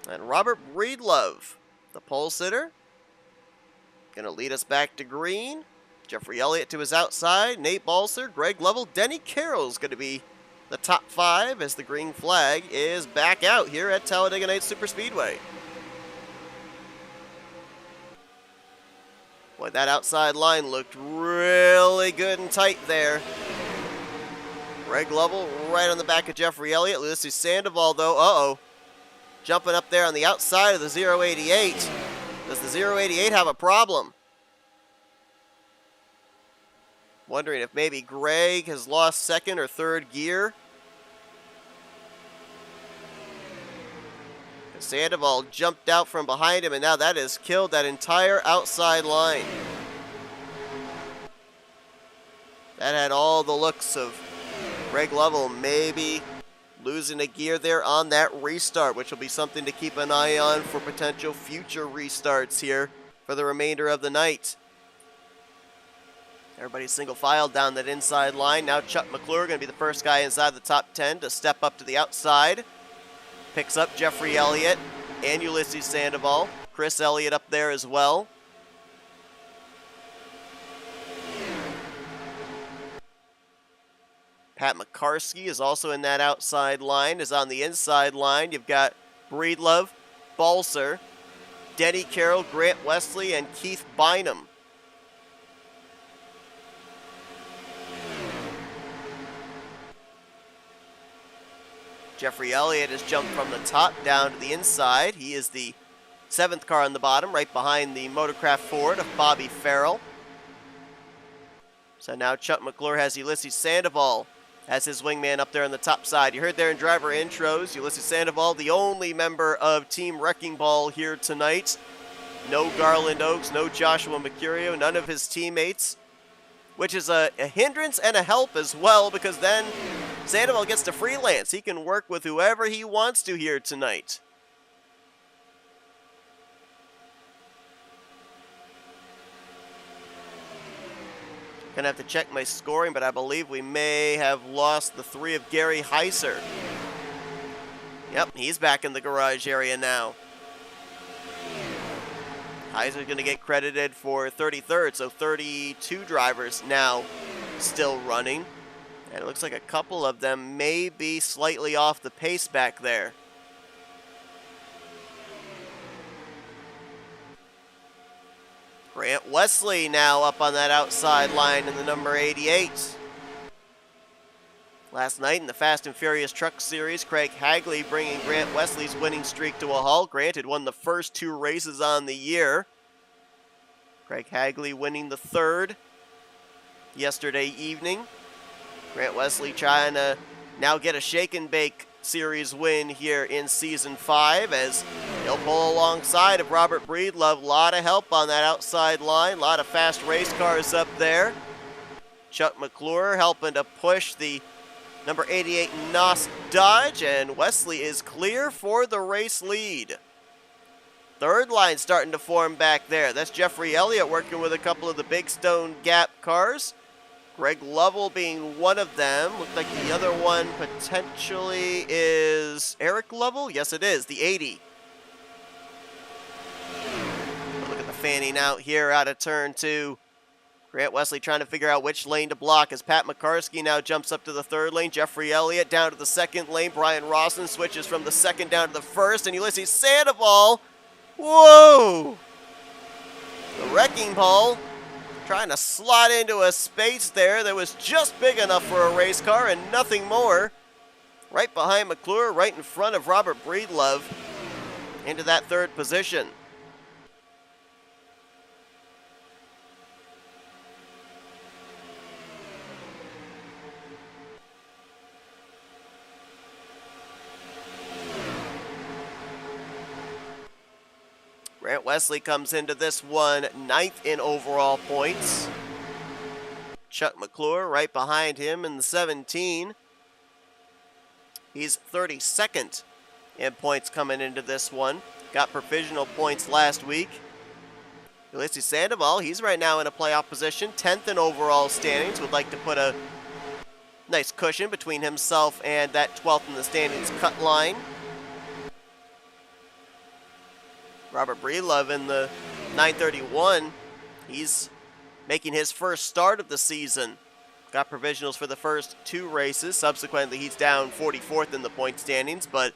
And Robert Breedlove, the pole sitter, going to lead us back to green. Jeffrey Elliott to his outside. Nate Balser, Greg Lovell, Denny Carroll's going to be the top 5 as the green flag is back out here at Talladega Nights Superspeedway. Boy, that outside line looked really good and tight there. Greg Lovell right on the back of Jeffrey Elliott. Ulysses Sandoval, though, jumping up there on the outside of the 088. Does the 088 have a problem? Wondering if maybe Greg has lost second or third gear. Sandoval jumped out from behind him, and now that has killed that entire outside line. That had all the looks of Greg Lovell maybe losing a gear there on that restart, which will be something to keep an eye on for potential future restarts here for the remainder of the night. Everybody's single file down that inside line. Now Chuck McClure going to be the first guy inside the top 10 to step up to the outside. Picks up Jeffrey Elliott and Ulysses Sandoval. Chris Elliott up there as well. Pat McCarsky is also in that outside line. Is on the inside line. You've got Breedlove, Balser, Denny Carroll, Grant Wesley, and Keith Bynum. Jeffrey Elliott has jumped from the top down to the inside. He is the 7th car on the bottom, right behind the Motorcraft Ford of Bobby Farrell. So now Chuck McClure has Ulysses Sandoval as his wingman up there on the top side. You heard there in driver intros, Ulysses Sandoval, the only member of Team Wrecking Ball here tonight. No Garland Oaks, no Joshua Mercurio, none of his teammates, which is a hindrance and a help as well, because then Sandoval gets to freelance. He can work with whoever he wants to here tonight. Gonna have to check my scoring, but I believe we may have lost the 3 of Gary Heiser. Yep, he's back in the garage area now. Heiser's gonna get credited for 33rd, so 32 drivers now still running. And it looks like a couple of them may be slightly off the pace back there. Grant Wesley now up on that outside line in the number 88. Last night in the Fast and Furious Truck Series, Craig Hagley bringing Grant Wesley's winning streak to a halt. Grant had won the first 2 races on the year. Craig Hagley winning the 3rd yesterday evening. Grant Wesley trying to now get a shake and bake series win here in Season 5 as he'll pull alongside of Robert Breedlove. A lot of help on that outside line. A lot of fast race cars up there. Chuck McClure helping to push the number 88 NOS Dodge, and Wesley is clear for the race lead. 3rd line starting to form back there. That's Jeffrey Elliott working with a couple of the Big Stone Gap cars. Greg Lovell being one of them. Looks like the other one potentially is Eric Lovell. Yes, it is, the 80. Look at the fanning out here out of turn 2. Grant Wesley trying to figure out which lane to block as Pat McCarsky now jumps up to the 3rd lane. Jeffrey Elliott down to the 2nd lane. Brian Rawson switches from the 2nd down to the 1st. And Ulysses Sandoval, whoa! The Wrecking Ball trying to slot into a space there that was just big enough for a race car and nothing more. Right behind McClure, right in front of Robert Breedlove, into that 3rd position. Grant Wesley comes into this one 9th in overall points. Chuck McClure right behind him in the 17. He's 32nd in points coming into this one. Got provisional points last week. Ulysses Sandoval, he's right now in a playoff position. 10th in overall standings. Would like to put a nice cushion between himself and that 12th in the standings cut line. Robert Breedlove in the 931. He's making his first start of the season. Got provisionals for the first 2 races. Subsequently, he's down 44th in the point standings, but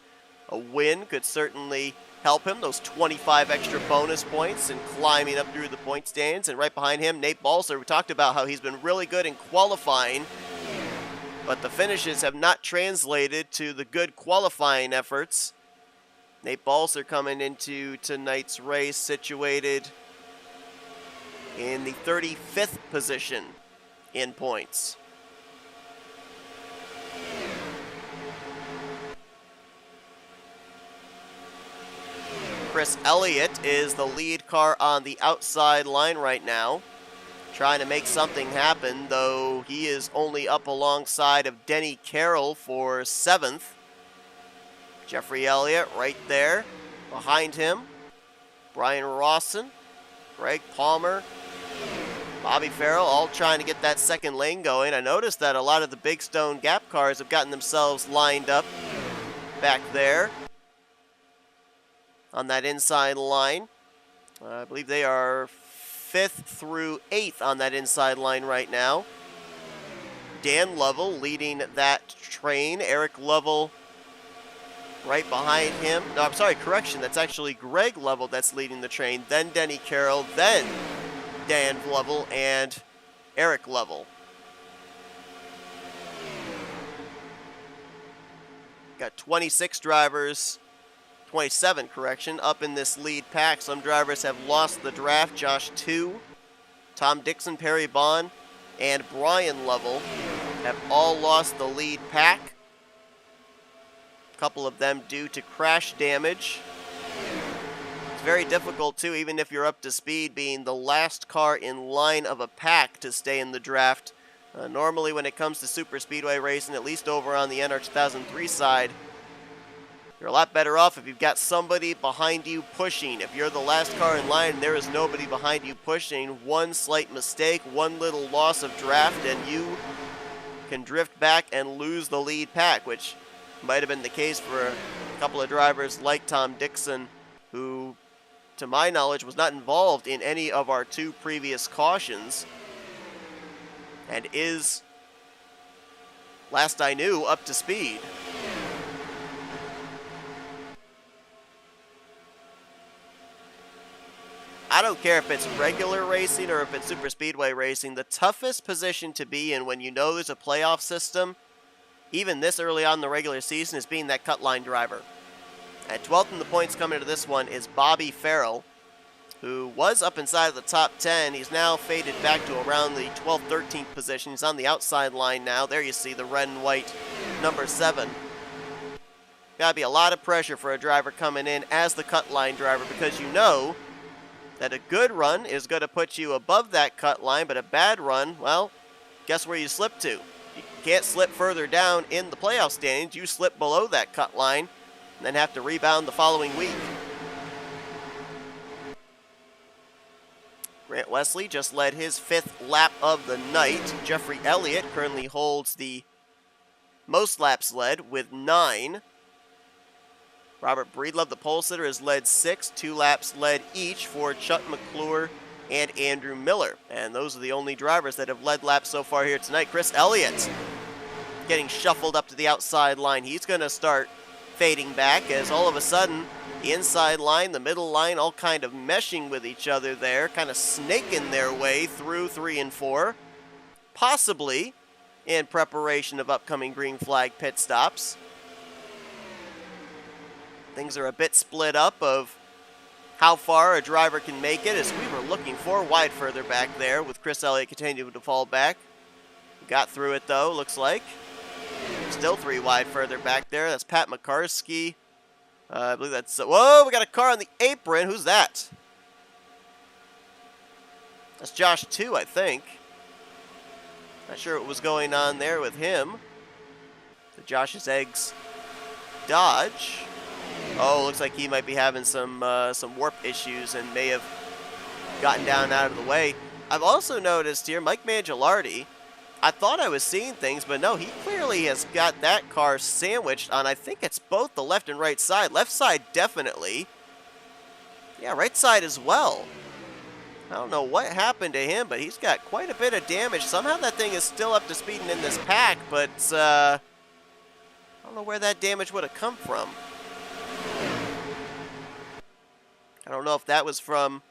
a win could certainly help him. Those 25 extra bonus points and climbing up through the point standings. And right behind him, Nate Balser. We talked about how he's been really good in qualifying, but the finishes have not translated to the good qualifying efforts. Nate Balser coming into tonight's race situated in the 35th position in points. Chris Elliott is the lead car on the outside line right now, trying to make something happen, though he is only up alongside of Denny Carroll for 7th. Jeffrey Elliott right there behind him. Brian Rawson, Greg Palmer, Bobby Farrell all trying to get that 2nd lane going. I noticed that a lot of the Big Stone Gap cars have gotten themselves lined up back there on that inside line. I believe they are 5th through 8th on that inside line right now. Dan Lovell leading that train. Eric Lovell right behind him. No, I'm sorry, correction. That's actually Greg Lovell that's leading the train. Then Denny Carroll. Then Dan Lovell and Eric Lovell. Got 26 drivers, 27, correction, up in this lead pack. Some drivers have lost the draft. Josh 2, Tom Dixon, Perry Bond, and Brian Lovell have all lost the lead pack. A couple of them due to crash damage. It's very difficult, too, even if you're up to speed, being the last car in line of a pack to stay in the draft. Normally, when it comes to super speedway racing, at least over on the NR 2003 side, you're a lot better off if you've got somebody behind you pushing. If you're the last car in line and there is nobody behind you pushing, one slight mistake, one little loss of draft, and you can drift back and lose the lead pack, which might have been the case for a couple of drivers like Tom Dixon, who, to my knowledge, was not involved in any of our 2 previous cautions, and is, last I knew, up to speed. I don't care if it's regular racing or if it's super speedway racing, the toughest position to be in when you know there's a playoff system, even this early on in the regular season, is being that cut line driver. At 12th in the points coming into this one is Bobby Farrell, who was up inside of the top 10. He's now faded back to around the 12th, 13th position. He's on the outside line now. There you see the red and white number 7. Gotta be a lot of pressure for a driver coming in as the cut line driver, because you know that a good run is going to put you above that cut line, but a bad run, well, guess where you slip to? You can't slip further down in the playoff standings. You slip below that cut line and then have to rebound the following week. Grant Wesley just led his 5th lap of the night. Jeffrey Elliott currently holds the most laps led with 9. Robert Breedlove, the pole sitter, has led 6, 2 laps led each for Chuck McClure and Andrew Miller. And those are the only drivers that have led laps so far here tonight. Chris Elliott getting shuffled up to the outside line. He's going to start fading back as all of a sudden the inside line, the middle line, all kind of meshing with each other there, kind of snaking their way through 3 and 4, possibly in preparation of upcoming green flag pit stops. Things are a bit split up of how far a driver can make it, as we were looking 4 wide further back there with Chris Elliott continuing to fall back. Got through it though, looks like. Still 3 wide further back there. That's Pat McCarskey. I believe that's... whoa, we got a car on the apron. Who's that? That's Josh 2, I think. Not sure what was going on there with him. The Josh's Eggs Dodge. Oh, looks like he might be having some warp issues and may have gotten down out of the way. I've also noticed here, Mike Mangialardi, I thought I was seeing things, but no, he clearly has got that car sandwiched on, I think it's both the left and right side. Left side, definitely. Yeah, right side as well. I don't know what happened to him, but he's got quite a bit of damage. Somehow that thing is still up to speed and in this pack, but I don't know where that damage would have come from. I don't know if that was from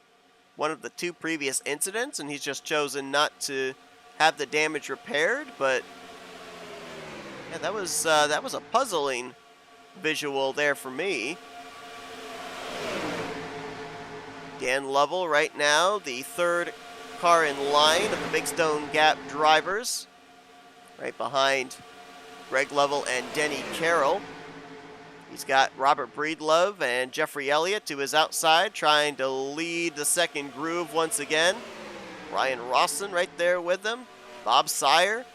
one of the 2 previous incidents and he's just chosen not to have the damage repaired, but yeah, that was a puzzling visual there for me. Dan Lovell right now, the 3rd car in line of the Big Stone Gap drivers, right behind Greg Lovell and Denny Carroll. He's got Robert Breedlove and Jeffrey Elliott to his outside, trying to lead the second groove once again. Ryan Rawson right there with them. Bob Sire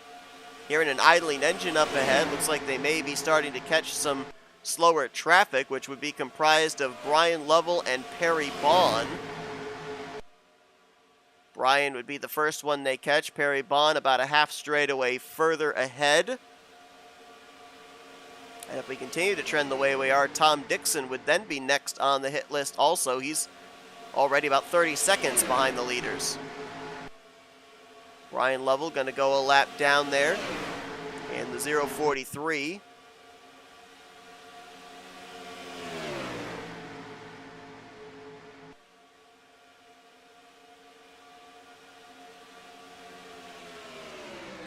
hearing an idling engine up ahead. Looks like they may be starting to catch some slower traffic, which would be comprised of Brian Lovell and Perry Bond. Brian would be the first one they catch. Perry Bond about a half straightaway further ahead. And if we continue to trend the way we are, Tom Dixon would then be next on the hit list also. He's already about 30 seconds behind the leaders. Brian Lovell going to go a lap down there in the 0:43.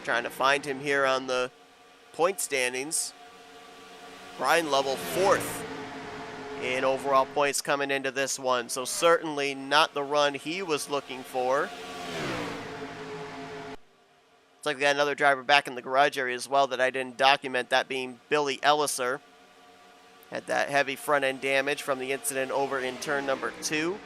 Trying to find him here on the point standings. Brian Lovell 4th in overall points coming into this one, so certainly not the run he was looking for. Looks like we got another driver back in the garage area as well that I didn't document, that being Billy Elliser. Had that heavy front end damage from the incident over in turn number 2.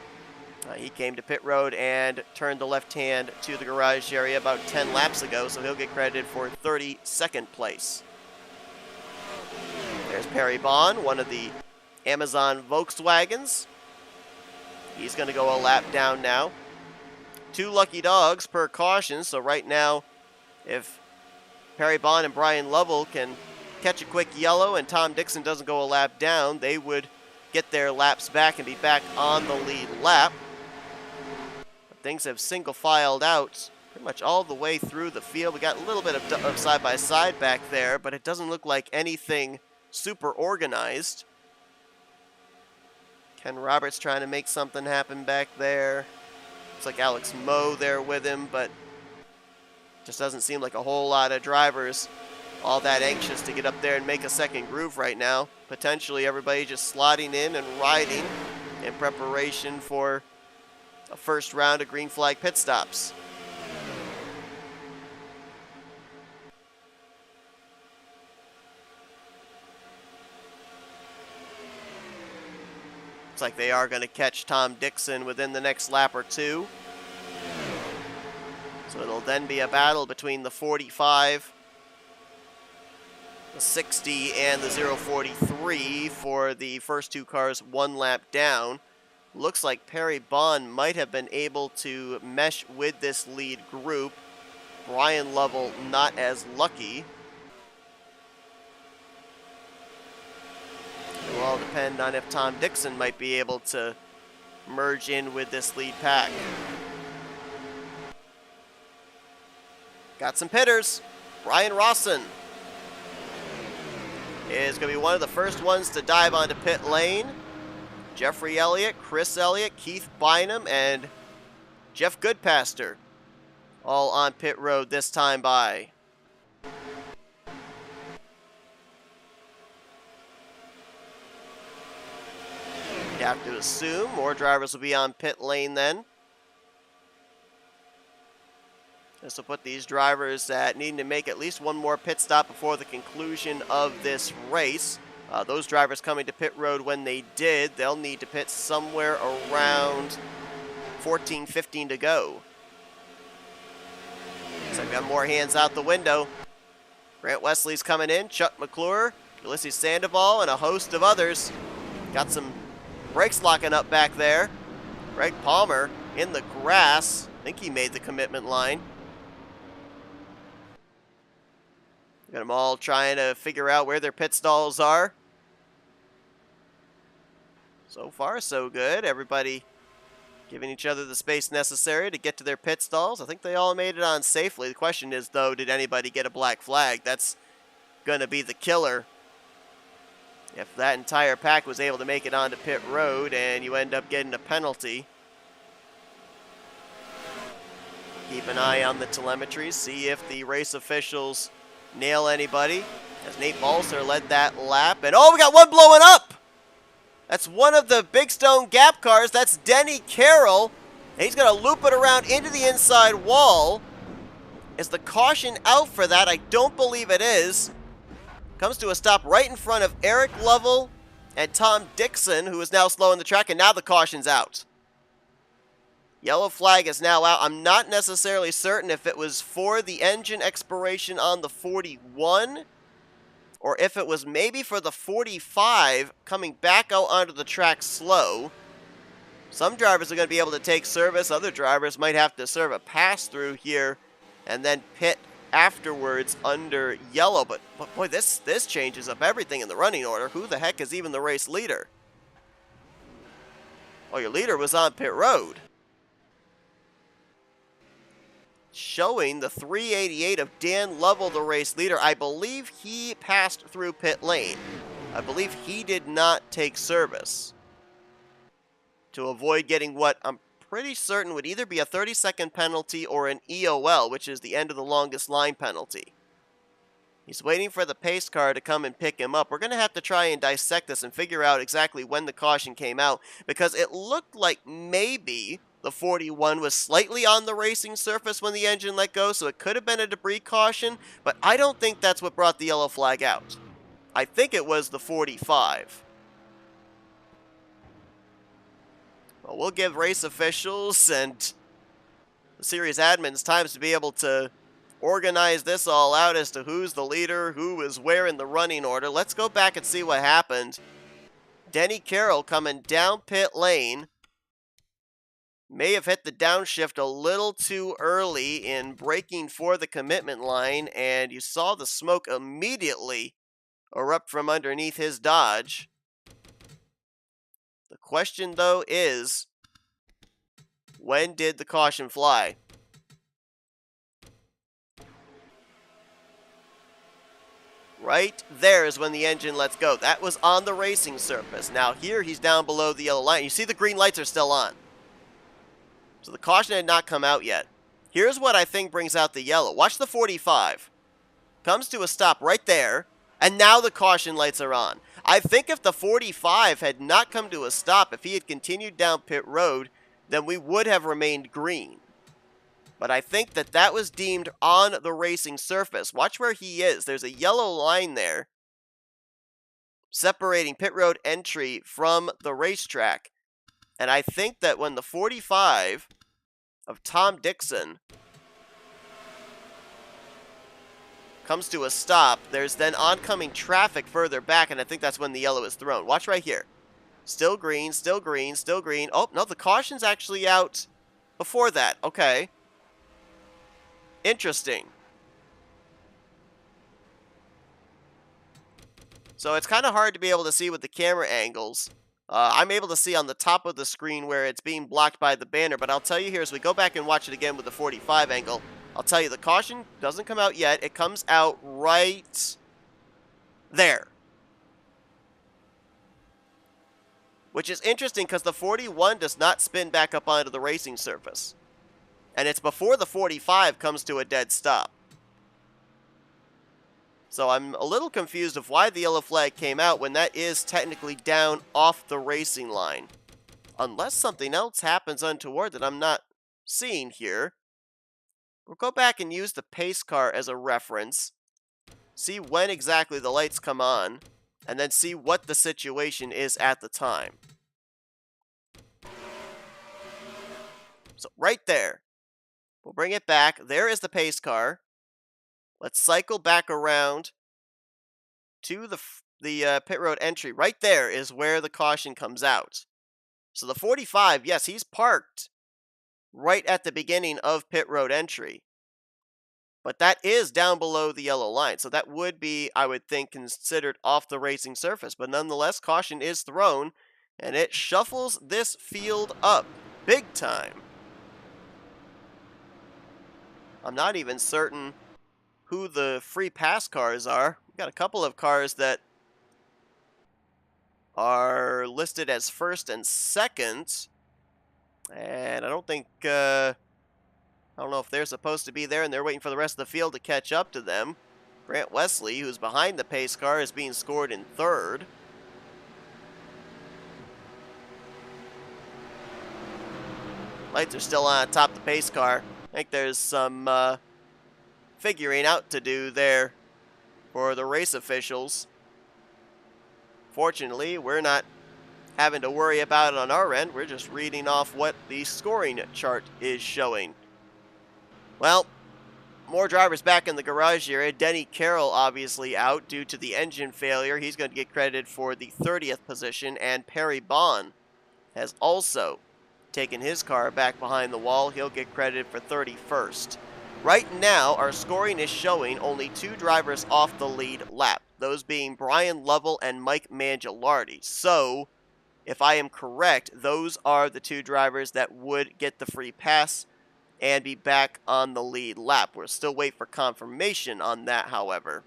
He came to pit road and turned the left hand to the garage area about 10 laps ago, so he'll get credited for 32nd place. There's Perry Bond, one of the Amazon Volkswagens. He's going to go a lap down now. 2 lucky dogs per caution, so right now, if Perry Bond and Brian Lovell can catch a quick yellow and Tom Dixon doesn't go a lap down, they would get their laps back and be back on the lead lap. Things have single filed out pretty much all the way through the field. We got a little bit of side-by-side back there, but it doesn't look like anything super organized. Ken Roberts trying to make something happen back there. Looks like Alex Moe there with him, but just doesn't seem like a whole lot of drivers all that anxious to get up there and make a second groove right now. Potentially everybody just slotting in and riding in preparation for a first round of green flag pit stops. Looks like they are going to catch Tom Dixon within the next lap or two. So it'll then be a battle between the 45, the 60, and the 043 for the first 2 cars 1 lap down. Looks like Perry Bond might have been able to mesh with this lead group. Brian Lovell not as lucky. It will all depend on if Tom Dixon might be able to merge in with this lead pack. Got some pitters. Brian Rawson is going to be one of the first ones to dive onto pit lane. Jeffrey Elliott, Chris Elliott, Keith Bynum, and Jeff Goodpaster all on pit road this time by. You have to assume more drivers will be on pit lane then. This will put these drivers that need to make at least one more pit stop before the conclusion of this race. Those drivers coming to pit road when they did, they'll need to pit somewhere around 14, 15 to go. So we've got more hands out the window. Grant Wesley's coming in, Chuck McClure, Ulysses Sandoval, and a host of others. Got some brakes locking up back there. Greg Palmer in the grass. I think he made the commitment line. Got them all trying to figure out where their pit stalls are. So far, so good. Everybody giving each other the space necessary to get to their pit stalls. I think they all made it on safely. The question is, though, did anybody get a black flag? That's going to be the killer. If that entire pack was able to make it onto pit road and you end up getting a penalty. Keep an eye on the telemetry, see if the race officials nail anybody. As Nate Balser led that lap. And oh, we got one blowing up! That's one of the Big Stone Gap cars. That's Denny Carroll. And he's going to loop it around into the inside wall. Is the caution out for that? I don't believe it is. Comes to a stop right in front of Eric Lovell and Tom Dixon, who is now slowing the track, and now the caution's out. Yellow flag is now out. I'm not necessarily certain if it was for the engine expiration on the 41 or if it was maybe for the 45 coming back out onto the track slow. Some drivers are going to be able to take service. Other drivers might have to serve a pass-through here and then pit afterwards under yellow. But boy, this changes up everything in the running order. Who the heck is even the race leader? Oh, your leader was on pit road. Showing the 388 of Dan Lovell, the race leader. I believe he passed through pit lane. I believe he did not take service to avoid getting what I'm pretty certain would either be a 30-second penalty or an EOL, which is the end of the longest line penalty. He's waiting for the pace car to come and pick him up. We're going to have to try and dissect this and figure out exactly when the caution came out, because it looked like maybe the 41 was slightly on the racing surface when the engine let go, so it could have been a debris caution, but I don't think that's what brought the yellow flag out. I think it was the 45. Well, we'll give race officials and the series admins times to be able to organize this all out as to who's the leader, who is where in the running order. Let's go back and see what happened. Denny Carroll coming down pit lane. May have hit the downshift a little too early in braking for the commitment line, and you saw the smoke immediately erupt from underneath his Dodge. The question, though, is, when did the caution fly? Right there is when the engine lets go. That was on the racing surface. Now here he's down below the yellow line. You see the green lights are still on. So the caution had not come out yet. Here's what I think brings out the yellow. Watch the 45. Comes to a stop right there, and now the caution lights are on. I think if the 45 had not come to a stop, if he had continued down pit road, then we would have remained green. But I think that that was deemed on the racing surface. Watch where he is. There's a yellow line there separating pit road entry from the racetrack. And I think that when the 45 of Tom Dixon comes to a stop, there's then oncoming traffic further back, and I think that's when the yellow is thrown. Watch right here. Still green, still green, still green. Oh, no, the caution's actually out before that. Okay. Interesting. So it's kind of hard to be able to see with the camera angles. I'm able to see on the top of the screen where it's being blocked by the banner, but I'll tell you here as we go back and watch it again with the 45 angle, I'll tell you the caution doesn't come out yet. It comes out right there. Which is interesting because the 41 does not spin back up onto the racing surface. And it's before the 45 comes to a dead stop. So I'm a little confused of why the yellow flag came out when that is technically down off the racing line. Unless something else happens untoward that I'm not seeing here. We'll go back and use the pace car as a reference. See when exactly the lights come on. And then see what the situation is at the time. So right there. We'll bring it back. There is the pace car. Let's cycle back around to the pit road entry. Right there is where the caution comes out. So the 45, yes, he's parked right at the beginning of pit road entry. But that is down below the yellow line. So that would be, I would think, considered off the racing surface. But nonetheless, caution is thrown, and it shuffles this field up big time. I'm not even certain who the free pass cars are. We've got a couple of cars that are listed as first and second. And I don't think, I don't know if they're supposed to be there and they're waiting for the rest of the field to catch up to them. Grant Wesley, who's behind the pace car, is being scored in third. Lights are still on top the pace car. I think there's some figuring out to do there for the race officials. Fortunately, we're not having to worry about it on our end. We're just reading off what the scoring chart is showing. Well, more drivers back in the garage area. Denny Carroll obviously out due to the engine failure. He's going to get credited for the 30th position, and Perry Bond has also taken his car back behind the wall. He'll get credited for 31st. Right now, our scoring is showing only two drivers off the lead lap, those being Brian Lovell and Mike Mangialardi. So, If I am correct, those are the two drivers that would get the free pass and be back on the lead lap. We're still waiting for confirmation on that, however.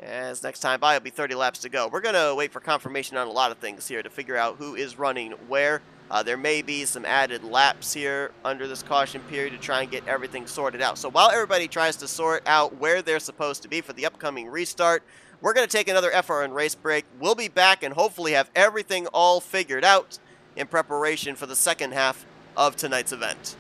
As next time by, it'll be 30 laps to go. We're going to wait for confirmation on a lot of things here to figure out who is running where. There may be some added laps here under this caution period to try and get everything sorted out. So while everybody tries to sort out where they're supposed to be for the upcoming restart, we're going to take another FRN race break. We'll be back and hopefully have everything all figured out in preparation for the second half of tonight's event.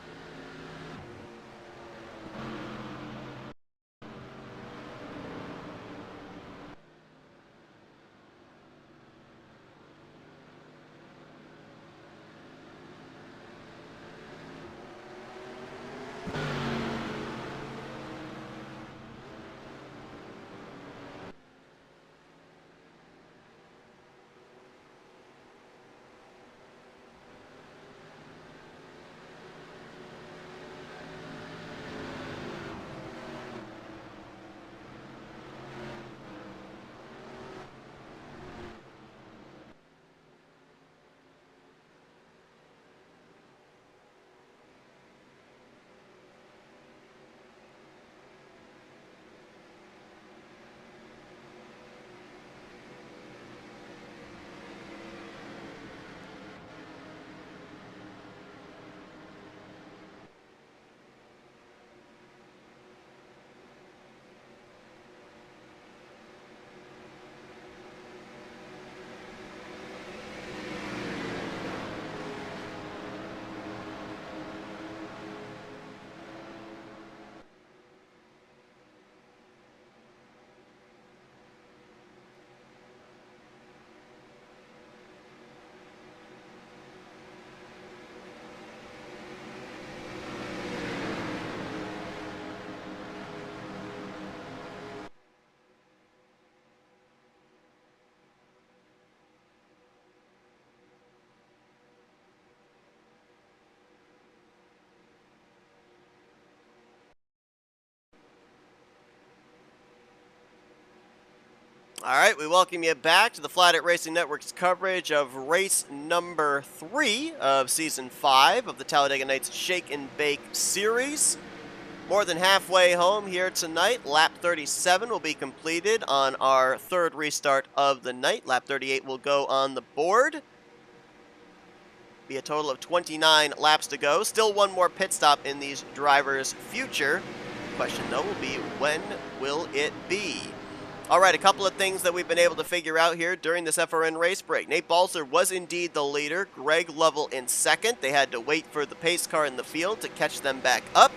All right, we welcome you back to the Flatout Racing Network's coverage of race number 3 of Season 5 of the Talladega Nights Shake and Bake Series. More than halfway home here tonight. Lap 37 will be completed on our third restart of the night. Lap 38 will go on the board. Be a total of 29 laps to go. Still one more pit stop in these drivers' future. Question, though, will be when will it be? All right, a couple of things that we've been able to figure out here during this FRN race break. Nate Balser was indeed the leader. Greg Lovell in second. They had to wait for the pace car in the field to catch them back up.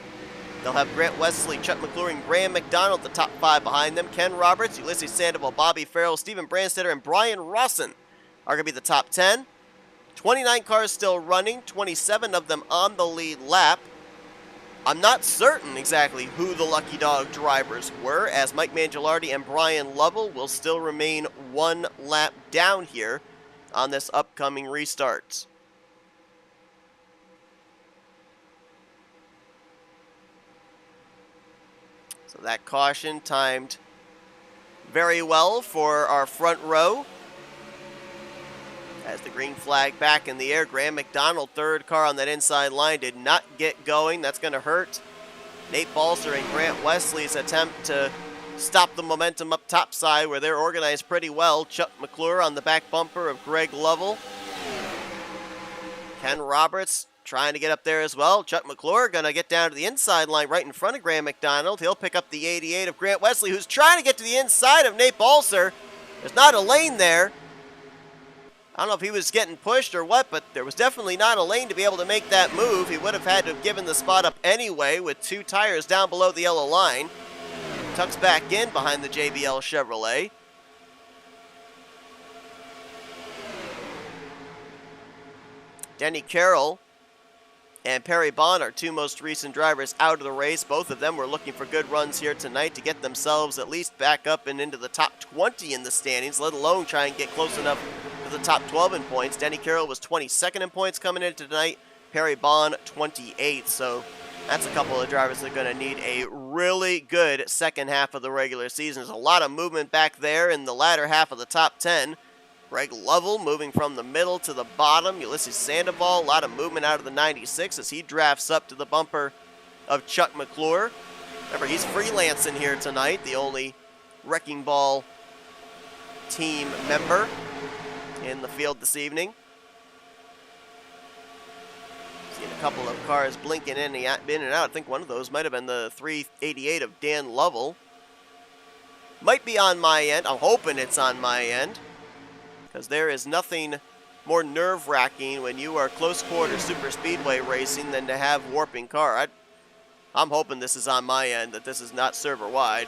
They'll have Grant Wesley, Chuck McClure, and Graham McDonald, the top 5 behind them. Ken Roberts, Ulysses Sandoval, Bobby Farrell, Stephen Brandstetter, and Brian Rawson are going to be the top 10. 29 cars still running, 27 of them on the lead lap. I'm not certain exactly who the Lucky Dog drivers were, as Mike Mangialardi and Brian Lovell will still remain one lap down here on this upcoming restart. So that caution timed very well for our front row. As the green flag back in the air, Graham McDonald, third car on that inside line, did not get going. That's going to hurt Nate Balser and Grant Wesley's attempt to stop the momentum up top side, where they're organized pretty well. Chuck McClure on the back bumper of Greg Lovell. Ken Roberts trying to get up there as well. Chuck McClure going to get down to the inside line right in front of Graham McDonald. He'll pick up the 88 of Grant Wesley, who's trying to get to the inside of Nate Balser. There's not a lane there. I don't know if he was getting pushed or what, but there was definitely not a lane to be able to make that move. He would have had to have given the spot up anyway with 2 tires down below the yellow line. Tucks back in behind the JBL Chevrolet. Denny Carroll and Perry Bond are 2 most recent drivers out of the race. Both of them were looking for good runs here tonight to get themselves at least back up and into the top 20 in the standings, let alone try and get close enough to the top 12 in points. Denny Carroll was 22nd in points coming into tonight. Perry Bond 28th. So that's a couple of drivers that are going to need a really good second half of the regular season. There's a lot of movement back there in the latter half of the top 10. Greg Lovell moving from the middle to the bottom. Ulysses Sandoval, a lot of movement out of the 96 as he drafts up to the bumper of Chuck McClure. Remember, he's freelancing here tonight, the only Wrecking Ball team member in the field this evening. Seen a couple of cars blinking in and out. I think one of those might have been the 388 of Dan Lovell. Might be on my end. I'm hoping it's on my end, because there is nothing more nerve-wracking when you are close-quarter super speedway racing than to have warping car. I'm hoping this is on my end, that this is not server-wide.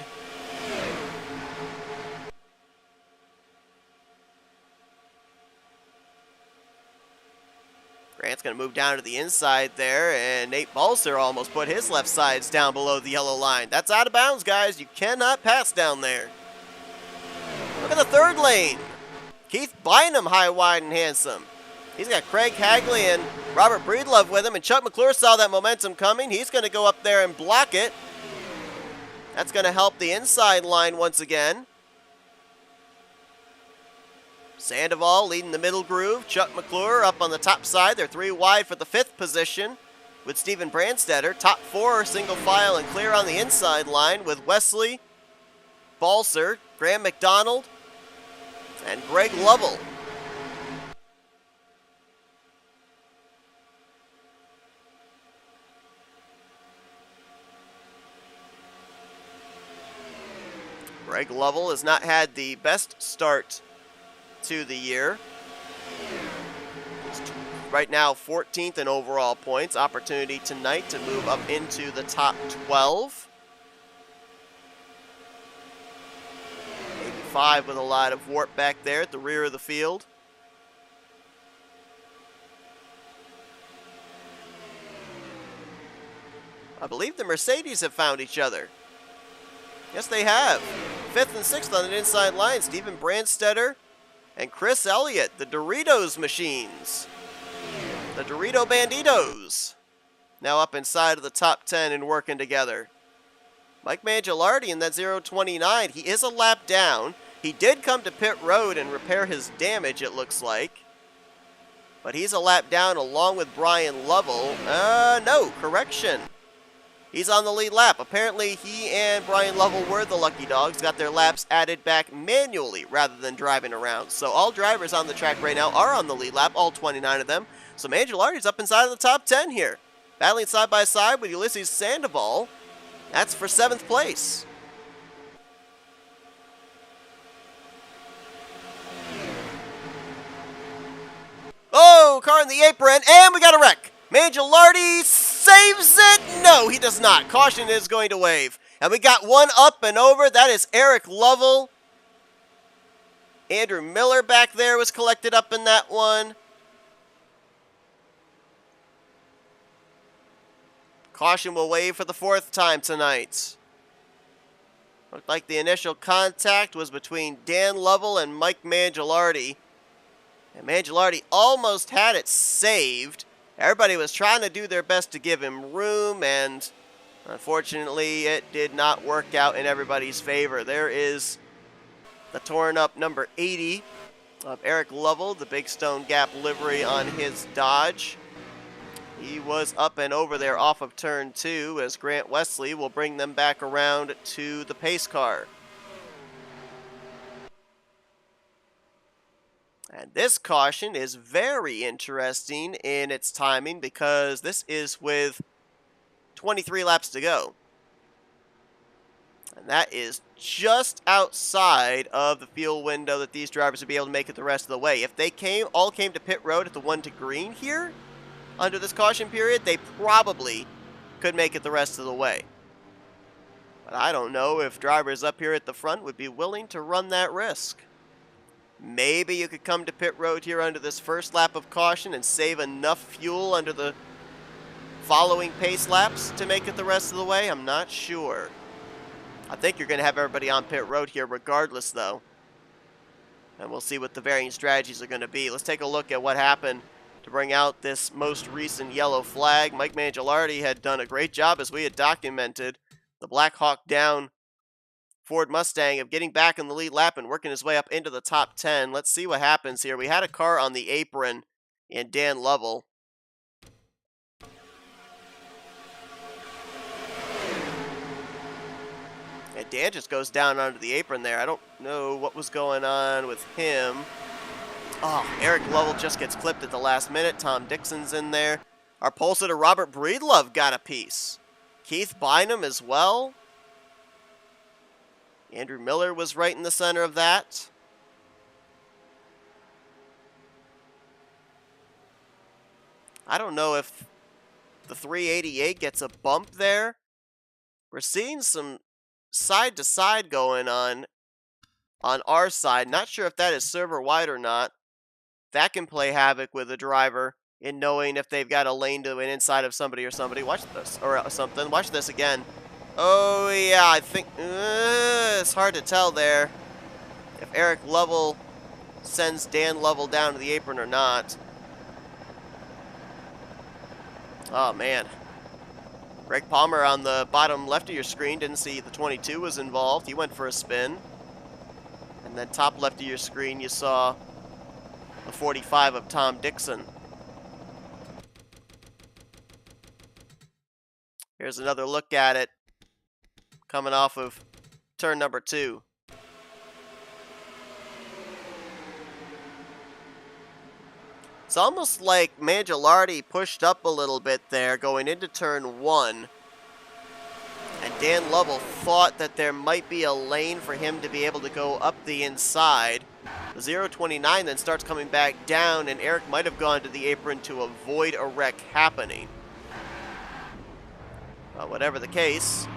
Grant's going to move down to the inside there, and Nate Balser almost put his left sides down below the yellow line. That's out of bounds, guys. You cannot pass down there. Look at the third lane. Keith Bynum, high, wide, and handsome. He's got Craig Hagley and Robert Breedlove with him, and Chuck McClure saw that momentum coming. He's going to go up there and block it. That's going to help the inside line once again. Sandoval leading the middle groove. Chuck McClure up on the top side. They're 3 wide for the 5th position with Steven Brandstetter. Top 4 single file and clear on the inside line with Wesley, Balser, Graham McDonald, and Greg Lovell. Greg Lovell has not had the best start to the year. He's right now 14th in overall points. Opportunity tonight to move up into the top 12. 85 with a lot of warp back there at the rear of the field. I believe the Mercedes have found each other. Yes, they have. 5th and 6th on the inside line. Steven Brandstetter and Chris Elliott, the Doritos machines. The Dorito Banditos. Now up inside of the top 10 and working together. Mike Mangialardi in that 029. He is a lap down. He did come to pit road and repair his damage, it looks like. But he's a lap down along with Brian Lovell. No, correction. He's on the lead lap. Apparently, he and Brian Lovell were the lucky dogs. Got their laps added back manually rather than driving around. So all drivers on the track right now are on the lead lap, all 29 of them. So Mangialardi's up inside of the top 10 here. Battling side by side with Ulysses Sandoval. That's for 7th place. Oh, car in the apron, and we got a wreck. Mangialardi saves it. No, he does not. Caution is going to wave. And we got one up and over. That is Eric Lovell. Andrew Miller back there was collected up in that one. Caution will wave for the 4th time tonight. Looked like the initial contact was between Dan Lovell and Mike Mangialardi. And Mangialardi almost had it saved. Everybody was trying to do their best to give him room, and unfortunately it did not work out in everybody's favor. There is the torn up number 80 of Eric Lovell, the Big Stone Gap livery on his Dodge. He was up and over there off of turn 2 as Grant Wesley will bring them back around to the pace car. And this caution is very interesting in its timing because this is with 23 laps to go. And that is just outside of the fuel window that these drivers would be able to make it the rest of the way. If they all came to pit road at the 1 to green here, under this caution period, they probably could make it the rest of the way. But I don't know if drivers up here at the front would be willing to run that risk. Maybe you could come to pit road here under this first lap of caution and save enough fuel under the following pace laps to make it the rest of the way. I'm not sure. I think you're going to have everybody on pit road here regardless, though. And we'll see what the varying strategies are going to be. Let's take a look at what happened to bring out this most recent yellow flag. Mike Mangialardi had done a great job, as we had documented. The Black Hawk down Ford Mustang of getting back in the lead lap and working his way up into the top 10. Let's see what happens here. We had a car on the apron in Dan Lovell. And Dan just goes down onto the apron there. I don't know what was going on with him. Oh, Eric Lovell just gets clipped at the last minute. Tom Dixon's in there. Our pole sitter Robert Breedlove got a piece. Keith Bynum as well. Andrew Miller was right in the center of that. I don't know if the 388 gets a bump there. We're seeing some side-to-side going on our side. Not sure if that is server wide or not. That can play havoc with a driver in knowing if they've got a lane to an inside of somebody or somebody. Watch this, or something. Watch this again. Oh, yeah, I think it's hard to tell there if Eric Lovell sends Dan Lovell down to the apron or not. Oh, man. Greg Palmer on the bottom left of your screen didn't see the 22 was involved. He went for a spin. And then top left of your screen, you saw the 45 of Tom Dixon. Here's another look at it coming off of turn number 2. It's almost like Mangialardi pushed up a little bit there going into turn 1. And Dan Lovell thought that there might be a lane for him to be able to go up the inside. The 029 then starts coming back down, and Eric might have gone to the apron to avoid a wreck happening. But whatever the case,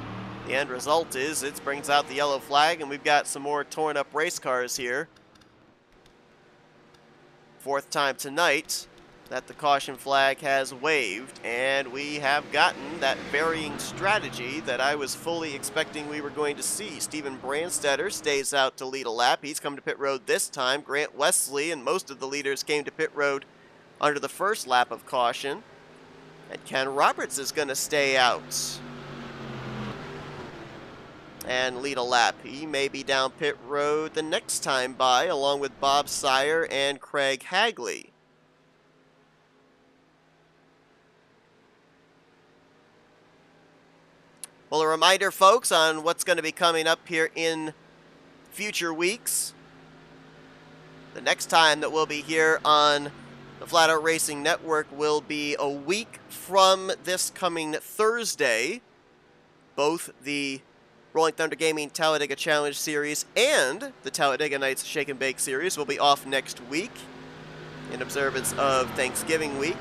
the end result is it brings out the yellow flag, and we've got some more torn up race cars here. Fourth time tonight that the caution flag has waved, and we have gotten that varying strategy that I was fully expecting we were going to see. Steven Brandstetter stays out to lead a lap. He's come to pit road this time. Grant Wesley and most of the leaders came to pit road under the first lap of caution. And Ken Roberts is going to stay out and lead a lap. He may be down pit road the next time by, along with Bob Sire and Craig Hagley. Well, a reminder, folks, on what's going to be coming up here in future weeks. The next time that we'll be here on the Flatout Racing Network will be a week from this coming Thursday. Both the Rolling Thunder Gaming Talladega Challenge Series and the Talladega Nights Shake and Bake Series will be off next week in observance of Thanksgiving week.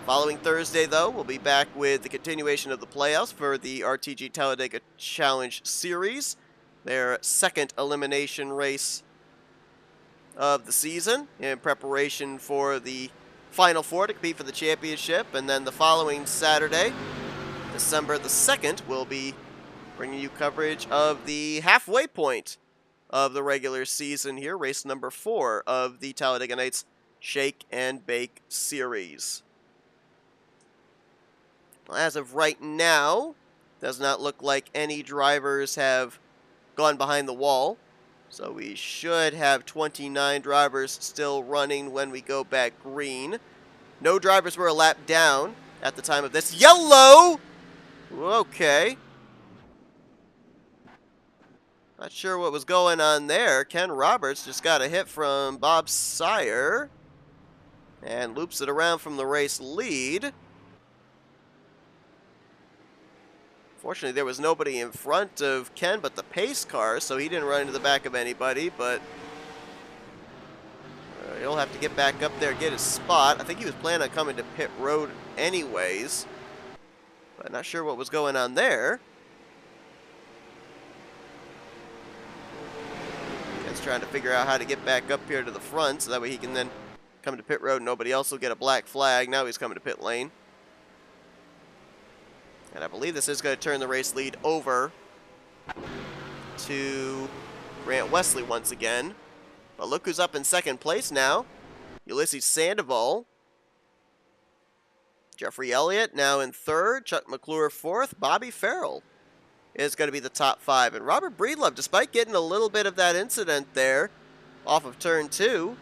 Following Thursday, though, we'll be back with the continuation of the playoffs for the RTG Talladega Challenge Series, their second elimination race of the season in preparation for the Final Four to compete for the championship. And then the following Saturday, December the 2nd, we'll be bringing you coverage of the halfway point of the regular season here, race number 4 of the Talladega Nights Shake and Bake Series. As of right now, does not look like any drivers have gone behind the wall. So we should have 29 drivers still running when we go back green. No drivers were a lap down at the time of this. Yellow! Okay. Not sure what was going on there. Ken Roberts just got a hit from Bob Sire and loops it around from the race lead. Fortunately, there was nobody in front of Ken but the pace car, so he didn't run into the back of anybody, but he'll have to get back up there and get his spot. I think he was planning on coming to pit road anyways, but not sure what was going on there. Ken's trying to figure out how to get back up here to the front, so that way he can then come to pit road and nobody else will get a black flag. Now he's coming to pit lane. And I believe this is going to turn the race lead over to Grant Wesley once again. But look who's up in second place now. Ulysses Sandoval. Jeffrey Elliott now in third. Chuck McClure fourth. Bobby Farrell is going to be the top 5. And Robert Breedlove, despite getting a little bit of that incident there off of turn 2,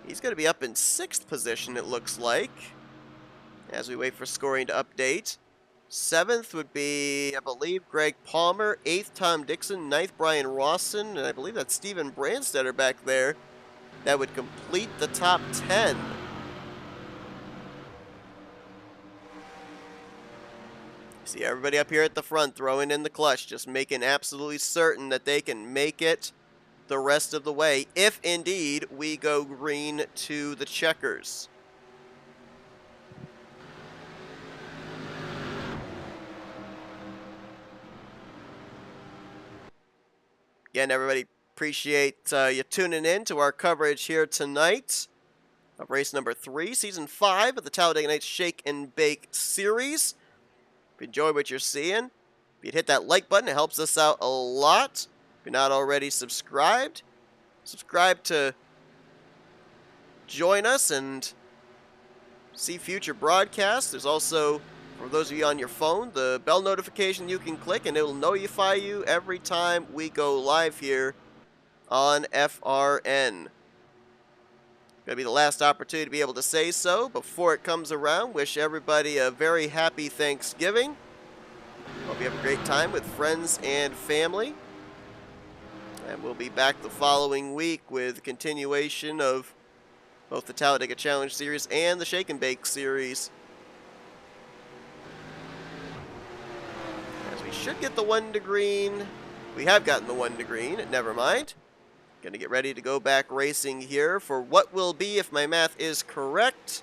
he's going to be up in 6th position, it looks like, as we wait for scoring to update. 7th would be, I believe, Greg Palmer. 8th, Tom Dixon. 9th, Brian Rawson. And I believe that's Steven Brandstetter back there. That would complete the top 10. See everybody up here at the front throwing in the clutch, just making absolutely certain that they can make it the rest of the way, if indeed we go green to the checkers. Again, everybody, appreciate you tuning in to our coverage here tonight of race number 3, season 5 of the Talladega Nights Shake and Bake series. If you enjoy what you're seeing, if you'd hit that like button, it helps us out a lot. If you're not already subscribed, subscribe to join us and see future broadcasts. There's also, for those of you on your phone, the bell notification you can click, and it will notify you every time we go live here on FRN. Gonna be the last opportunity to be able to say so before it comes around. Wish everybody a very happy Thanksgiving. Hope you have a great time with friends and family. And we'll be back the following week with continuation of both the Talladega Challenge Series and the Shake and Bake Series. As we should get the 1 to green. We have gotten the 1 to green, never mind. Gonna get ready to go back racing here for what will be, if my math is correct,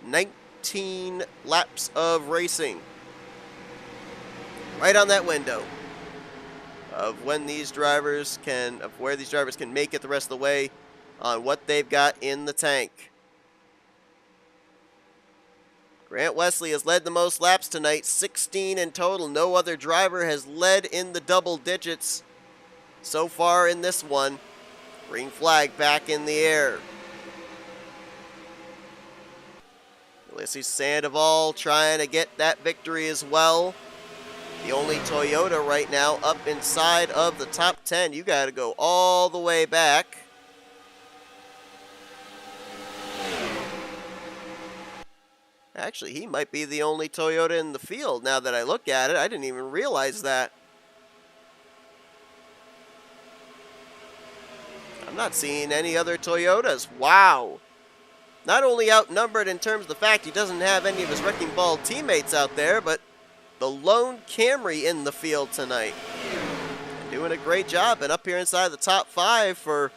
19 laps of racing. Right on that window of when these drivers can, of where these drivers can make it the rest of the way on what they've got in the tank. Grant Wesley has led the most laps tonight, 16 in total. No other driver has led in the double digits so far in this one. Green flag back in the air. Ulysses Sandoval trying to get that victory as well. The only Toyota right now up inside of the top 10. You got to go all the way back. Actually, he might be the only Toyota in the field now that I look at it. I didn't even realize that. I'm not seeing any other Toyotas. Wow. Not only outnumbered in terms of the fact he doesn't have any of his Wrecking Ball teammates out there, but the lone Camry in the field tonight. Doing a great job and up here inside the top 5 for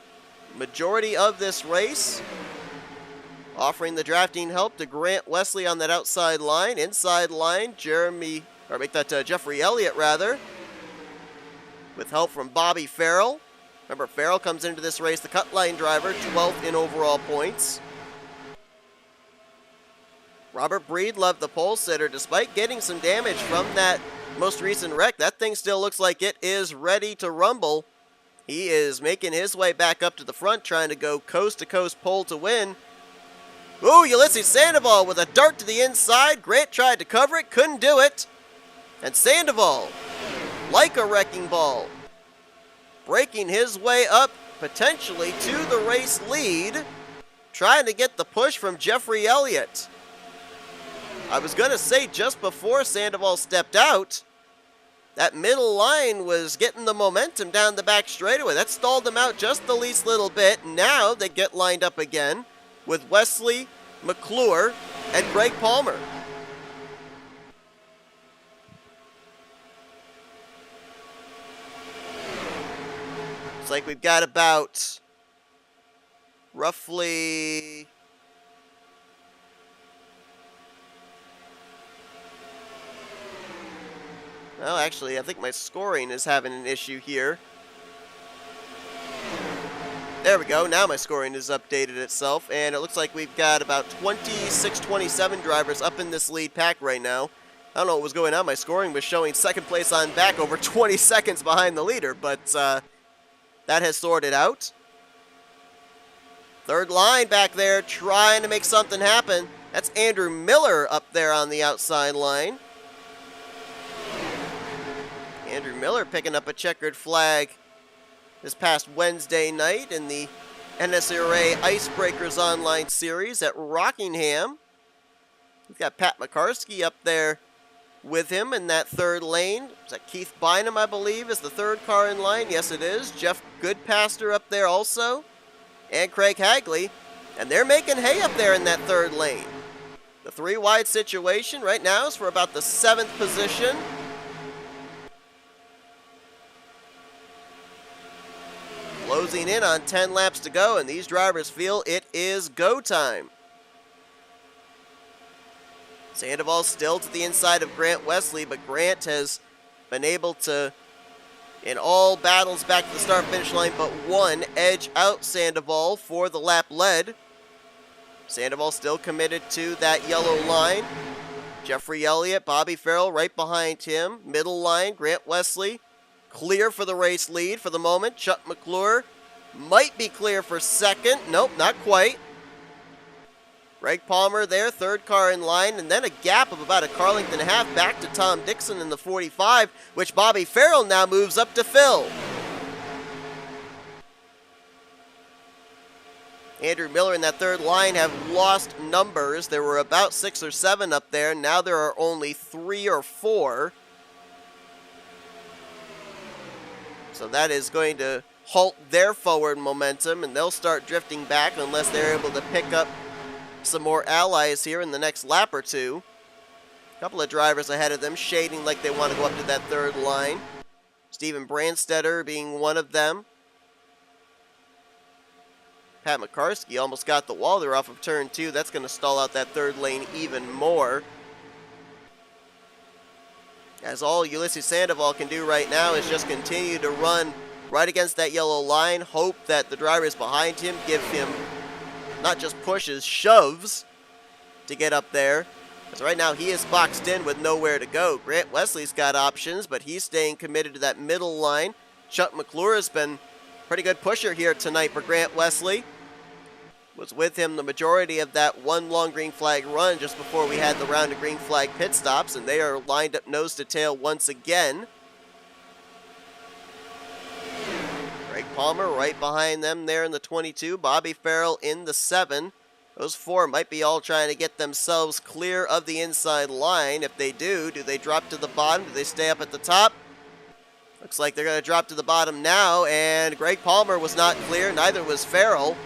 majority of this race. Offering the drafting help to Grant Wesley on that outside line. Inside line, Jeffrey Elliott rather. With help from Bobby Farrell. Remember, Farrell comes into this race the cut line driver, 12th in overall points. Robert Breedlove, the pole sitter, despite getting some damage from that most recent wreck, that thing still looks like it is ready to rumble. He is making his way back up to the front, trying to go coast-to-coast pole to win. Ooh, Ulysses Sandoval with a dart to the inside. Grant tried to cover it, couldn't do it. And Sandoval, like a wrecking ball, breaking his way up potentially to the race lead, trying to get the push from Jeffrey Elliott. I was going to say just before Sandoval stepped out, that middle line was getting the momentum down the back straightaway. That stalled them out just the least little bit. Now they get lined up again with Wesley, McClure, and Greg Palmer. It's like we've got about roughly... Well, actually, I think my scoring is having an issue here. There we go. Now my scoring has updated itself, and it looks like we've got about 26-27 drivers up in this lead pack right now. I don't know what was going on. My scoring was showing second place on back over 20 seconds behind the leader, but that has sorted out. Third line back there trying to make something happen. That's Andrew Miller up there on the outside line. Andrew Miller picking up a checkered flag this past Wednesday night in the NSRA Icebreakers Online Series at Rockingham. He's got Pat Makarski up there with him in that third lane. Is that Keith Bynum, I believe, is the third car in line? Yes, it is. Jeff Goodpaster up there also, and Craig Hagley. And they're making hay up there in that third lane. The three-wide situation right now is for about the 7th position. Closing in on 10 laps to go, and these drivers feel it is go time. Sandoval still to the inside of Grant Wesley, but Grant has been able to, in all battles back to the start-finish line, but one, edge out Sandoval for the lap lead. Sandoval still committed to that yellow line. Jeffrey Elliott, Bobby Farrell right behind him. Middle line, Grant Wesley clear for the race lead for the moment. Chuck McClure might be clear for second. Nope, not quite. Greg Palmer there, third car in line, and then a gap of about a car length and a half back to Tom Dixon in the 45, which Bobby Farrell now moves up to fill. Andrew Miller in that third line have lost numbers. There were about 6 or 7 up there. Now there are only 3 or 4. So that is going to halt their forward momentum, and they'll start drifting back unless they're able to pick up some more allies here in the next lap or two. A couple of drivers ahead of them shading like they want to go up to that third line. Steven Brandstetter being one of them. Pat Makarski almost got the wall there off of turn 2. That's going to stall out that third lane even more. As all Ulysses Sandoval can do right now is just continue to run right against that yellow line, hope that the drivers behind him give him not just pushes, shoves to get up there. Because right now he is boxed in with nowhere to go. Grant Wesley's got options, but he's staying committed to that middle line. Chuck McClure has been a pretty good pusher here tonight for Grant Wesley. Was with him the majority of that one long green flag run just before we had the round of green flag pit stops, and they are lined up nose to tail once again. Greg Palmer right behind them there in the 22. Bobby Farrell in the 7. Those 4 might be all trying to get themselves clear of the inside line. If they do they drop to the bottom? Do they stay up at the top? Looks like they're going to drop to the bottom now, and Greg Palmer was not clear. Neither was Farrell.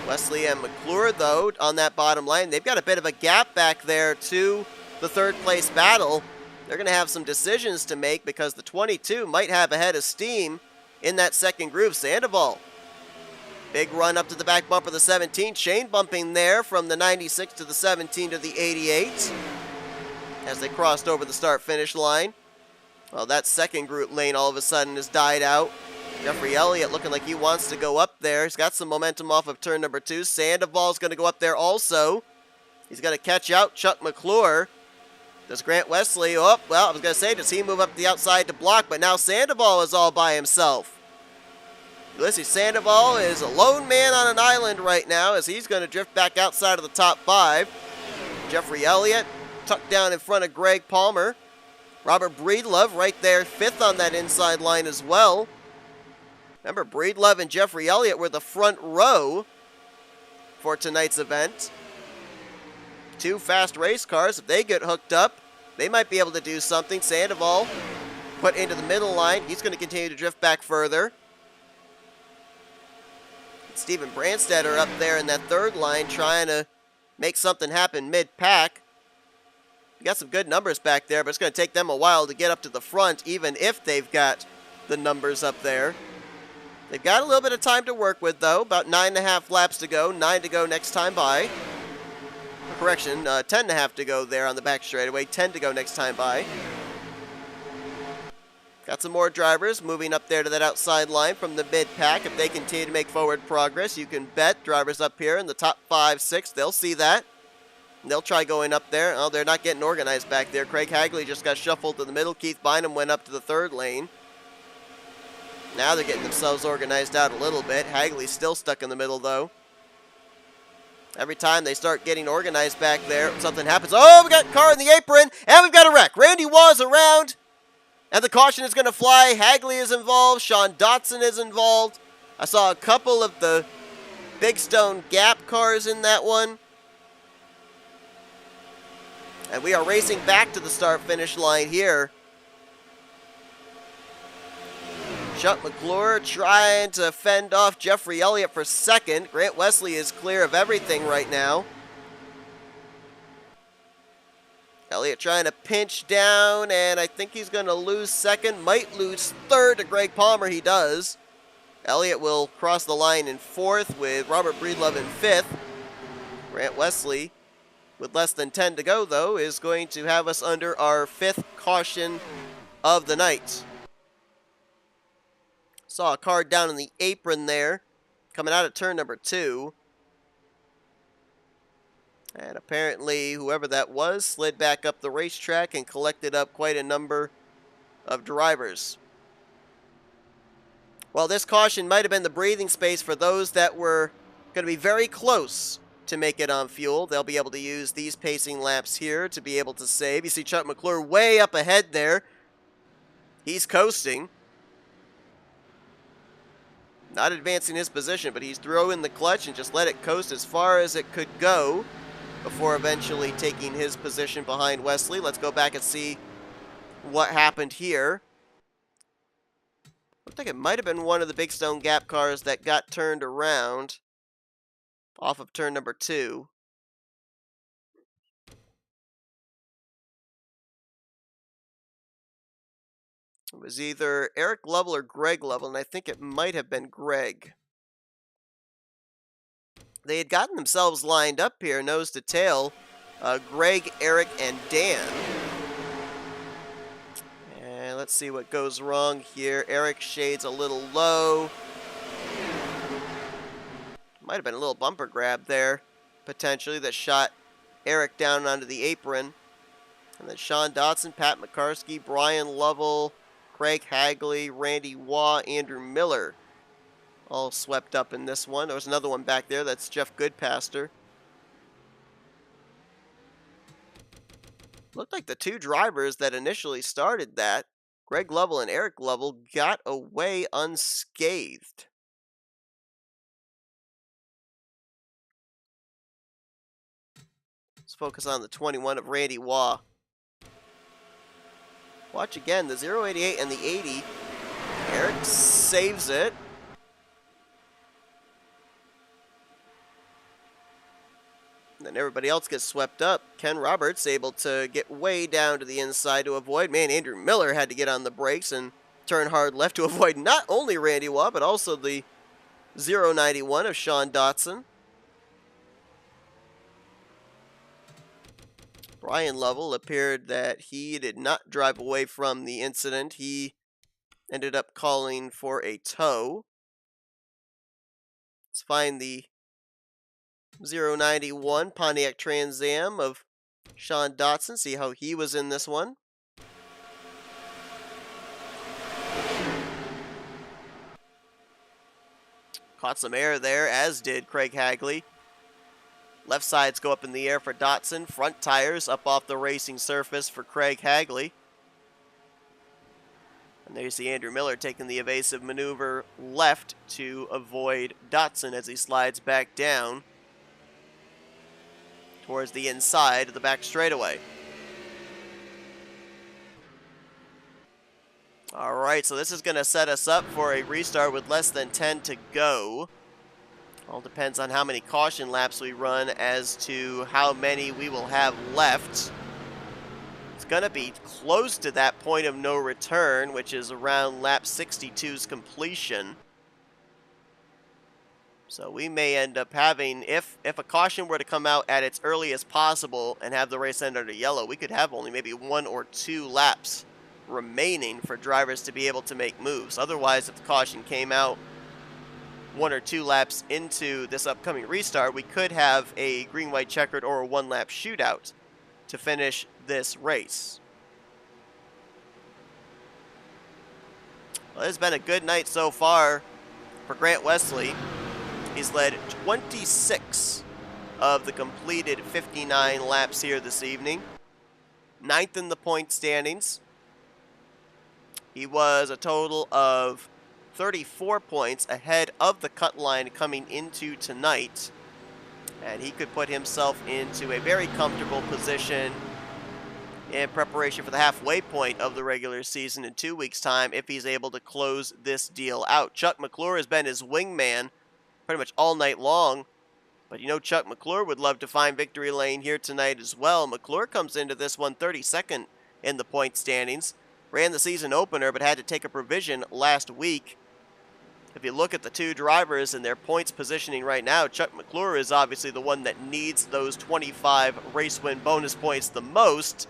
Wesley and McClure, though, on that bottom line, they've got a bit of a gap back there to the third place battle. They're going to have some decisions to make because the 22 might have a head of steam in that second group. Sandoval, big run up to the back bumper of the 17. Shane bumping there from the 96 to the 17 to the 88 as they crossed over the start-finish line. Well, that second group lane all of a sudden has died out. Jeffrey Elliott looking like he wants to go up there. He's got some momentum off of turn number 2. Sandoval's going to go up there also. He's going to catch out Chuck McClure. Does Grant Wesley, well, I was going to say, does he move up the outside to block? But now Sandoval is all by himself. Ulysses Sandoval is a lone man on an island right now as he's going to drift back outside of the top 5. Jeffrey Elliott tucked down in front of Greg Palmer. Robert Breedlove right there, 5th on that inside line as well. Remember, Breedlove and Jeffrey Elliott were the front row for tonight's event. 2 fast race cars. If they get hooked up, they might be able to do something. Sandoval put into the middle line. He's going to continue to drift back further. Steven Brandstetter up there in that third line trying to make something happen mid-pack. You got some good numbers back there, but it's going to take them a while to get up to the front, even if they've got the numbers up there. They've got a little bit of time to work with, though. About 9.5 laps to go. 9 to go next time by. Correction, 10.5 to go there on the back straightaway. 10 to go next time by. Got some more drivers moving up there to that outside line from the mid-pack. If they continue to make forward progress, you can bet drivers up here in the top 5, 6, they'll see that. And they'll try going up there. Oh, they're not getting organized back there. Craig Hagley just got shuffled to the middle. Keith Bynum went up to the third lane. Now they're getting themselves organized out a little bit. Hagley's still stuck in the middle, though. Every time they start getting organized back there, something happens. Oh, we got a car in the apron, and we've got a wreck. Randy Waugh's around, and the caution is going to fly. Hagley is involved. Sean Dotson is involved. I saw a couple of the Big Stone Gap cars in that one. And we are racing back to the start-finish line here. Chuck McClure trying to fend off Jeffrey Elliott for second. Grant Wesley is clear of everything right now. Elliott trying to pinch down, and I think he's going to lose second. Might lose third to Greg Palmer. He does. Elliott will cross the line in fourth with Robert Breedlove in fifth. Grant Wesley, with less than 10 to go, though, is going to have us under our fifth caution of the night. Saw a car down in the apron there, coming out of turn number 2. And apparently, whoever that was slid back up the racetrack and collected up quite a number of drivers. Well, this caution might have been the breathing space for those that were going to be very close to make it on fuel. They'll be able to use these pacing laps here to be able to save. You see Chuck McClure way up ahead there. He's coasting. Not advancing his position, but he's throwing the clutch and just let it coast as far as it could go before eventually taking his position behind Wesley. Let's go back and see what happened here. Looked like it might have been one of the Big Stone Gap cars that got turned around off of turn number 2. It was either Eric Lovell or Greg Lovell, and I think it might have been Greg. They had gotten themselves lined up here, nose to tail, Greg, Eric, and Dan. And let's see what goes wrong here. Eric shades a little low. Might have been a little bumper grab there, potentially, that shot Eric down onto the apron. And then Sean Dotson, Pat McCarskey, Brian Lovell, Craig Hagley, Randy Waugh, Andrew Miller, all swept up in this one. There was another one back there. That's Jeff Goodpaster. Looked like the two drivers that initially started that, Greg Lovell and Eric Lovell, got away unscathed. Let's focus on the 21 of Randy Waugh. Watch again, the 088 and the 80. Eric saves it. And then everybody else gets swept up. Ken Roberts able to get way down to the inside to avoid. Man, Andrew Miller had to get on the brakes and turn hard left to avoid not only Randy Waugh, but also the 091 of Sean Dotson. Brian Lovell appeared that he did not drive away from the incident. He ended up calling for a tow. Let's find the 091 Pontiac Trans Am of Sean Dotson, see how he was in this one. Caught some air there, as did Craig Hagley. Left sides go up in the air for Dotson. Front tires up off the racing surface for Craig Hagley. And there you see Andrew Miller taking the evasive maneuver left to avoid Dotson as he slides back down towards the inside of the back straightaway. All right, so this is going to set us up for a restart with less than 10 to go. All depends on how many caution laps we run as to how many we will have left. It's going to be close to that point of no return, which is around lap 62's completion. So we may end up having, if a caution were to come out at its earliest possible and have the race end under yellow, we could have only maybe 1 or 2 laps remaining for drivers to be able to make moves. Otherwise, if the caution came out 1 or 2 laps into this upcoming restart, we could have a green-white checkered or a 1-lap shootout to finish this race. Well, it's been a good night so far for Grant Wesley. He's led 26 of the completed 59 laps here this evening. 9th in the point standings. He was a total of 34 points ahead of the cut line coming into tonight. And he could put himself into a very comfortable position in preparation for the halfway point of the regular season in 2 weeks' time if he's able to close this deal out. Chuck McClure has been his wingman pretty much all night long, but you know Chuck McClure would love to find victory lane here tonight as well. McClure comes into this one 32nd in the point standings. Ran the season opener but had to take a provision last week. If you look at the two drivers and their points positioning right now, Chuck McClure is obviously the one that needs those 25 race win bonus points the most.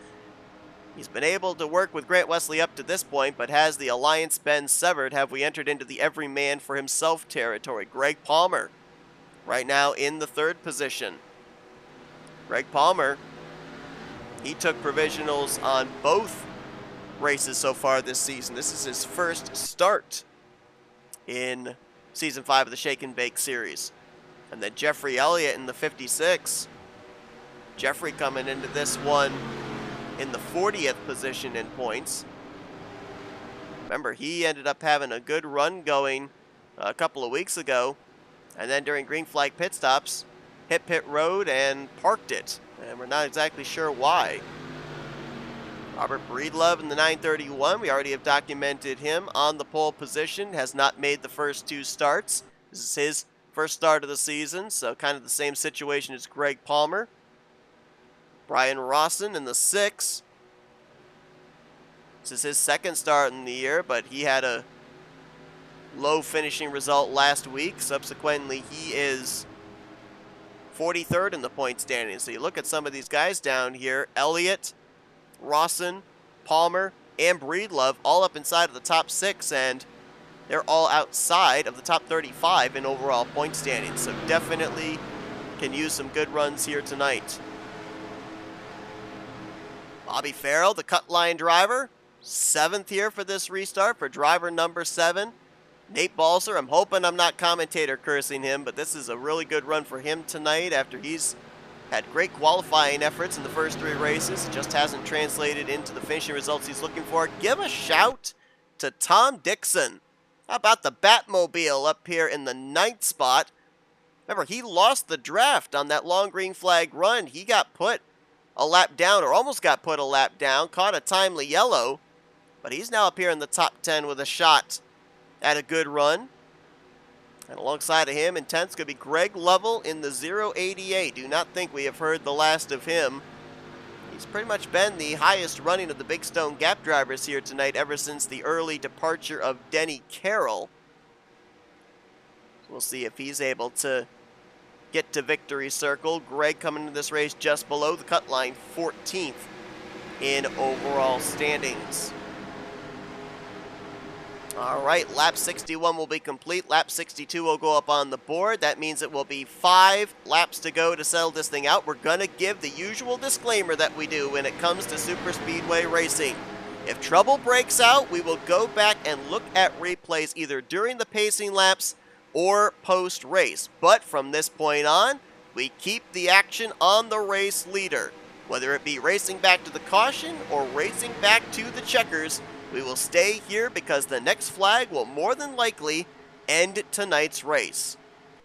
He's been able to work with Grant Wesley up to this point, but has the alliance been severed? Have we entered into the every man for himself territory? Greg Palmer right now in the 3rd position. Greg Palmer, he took provisionals on both races so far this season. This is his first start in Season 5 of the Shake and Bake Series. And then Jeffrey Elliott in the 56. Jeffrey coming into this one in the 40th position in points. Remember, he ended up having a good run going a couple of weeks ago, and then during green flag pit stops, hit pit road and parked it. And we're not exactly sure why. Robert Breedlove in the 931. We already have documented him on the pole position. Has not made the first 2 starts. This is his first start of the season, so kind of the same situation as Greg Palmer. Brian Rawson in the 6. This is his 2nd start in the year, but he had a low finishing result last week. Subsequently, he is 43rd in the point standings. So you look at some of these guys down here, Elliott, Rawson, Palmer, and Breedlove all up inside of the top 6, and they're all outside of the top 35 in overall point standings. So definitely can use some good runs here tonight. Bobby Farrell, the cut line driver, 7th here for this restart for driver number 7. Nate Balser, I'm hoping I'm not commentator cursing him, but this is a really good run for him tonight after he's had great qualifying efforts in the first 3 races. It just hasn't translated into the finishing results he's looking for. Give a shout to Tom Dixon. How about the Batmobile up here in the 9th spot? Remember, he lost the draft on that long green flag run. He got put a lap down, or almost got put a lap down, caught a timely yellow, but he's now up here in the top 10 with a shot at a good run. And alongside of him in 10th could be Greg Lovell in the 088. Do not think we have heard the last of him. He's pretty much been the highest running of the Big Stone Gap drivers here tonight ever since the early departure of Denny Carroll. We'll see if he's able to get to victory circle. Greg coming into this race just below the cut line, 14th in overall standings. All right, lap 61 will be complete. Lap 62 will go up on the board. That means it will be 5 laps to go to settle this thing out. We're going to give the usual disclaimer that we do when it comes to super speedway racing. If trouble breaks out, we will go back and look at replays either during the pacing laps or post-race. But from this point on, we keep the action on the race leader. Whether it be racing back to the caution or racing back to the checkers, we will stay here because the next flag will more than likely end tonight's race.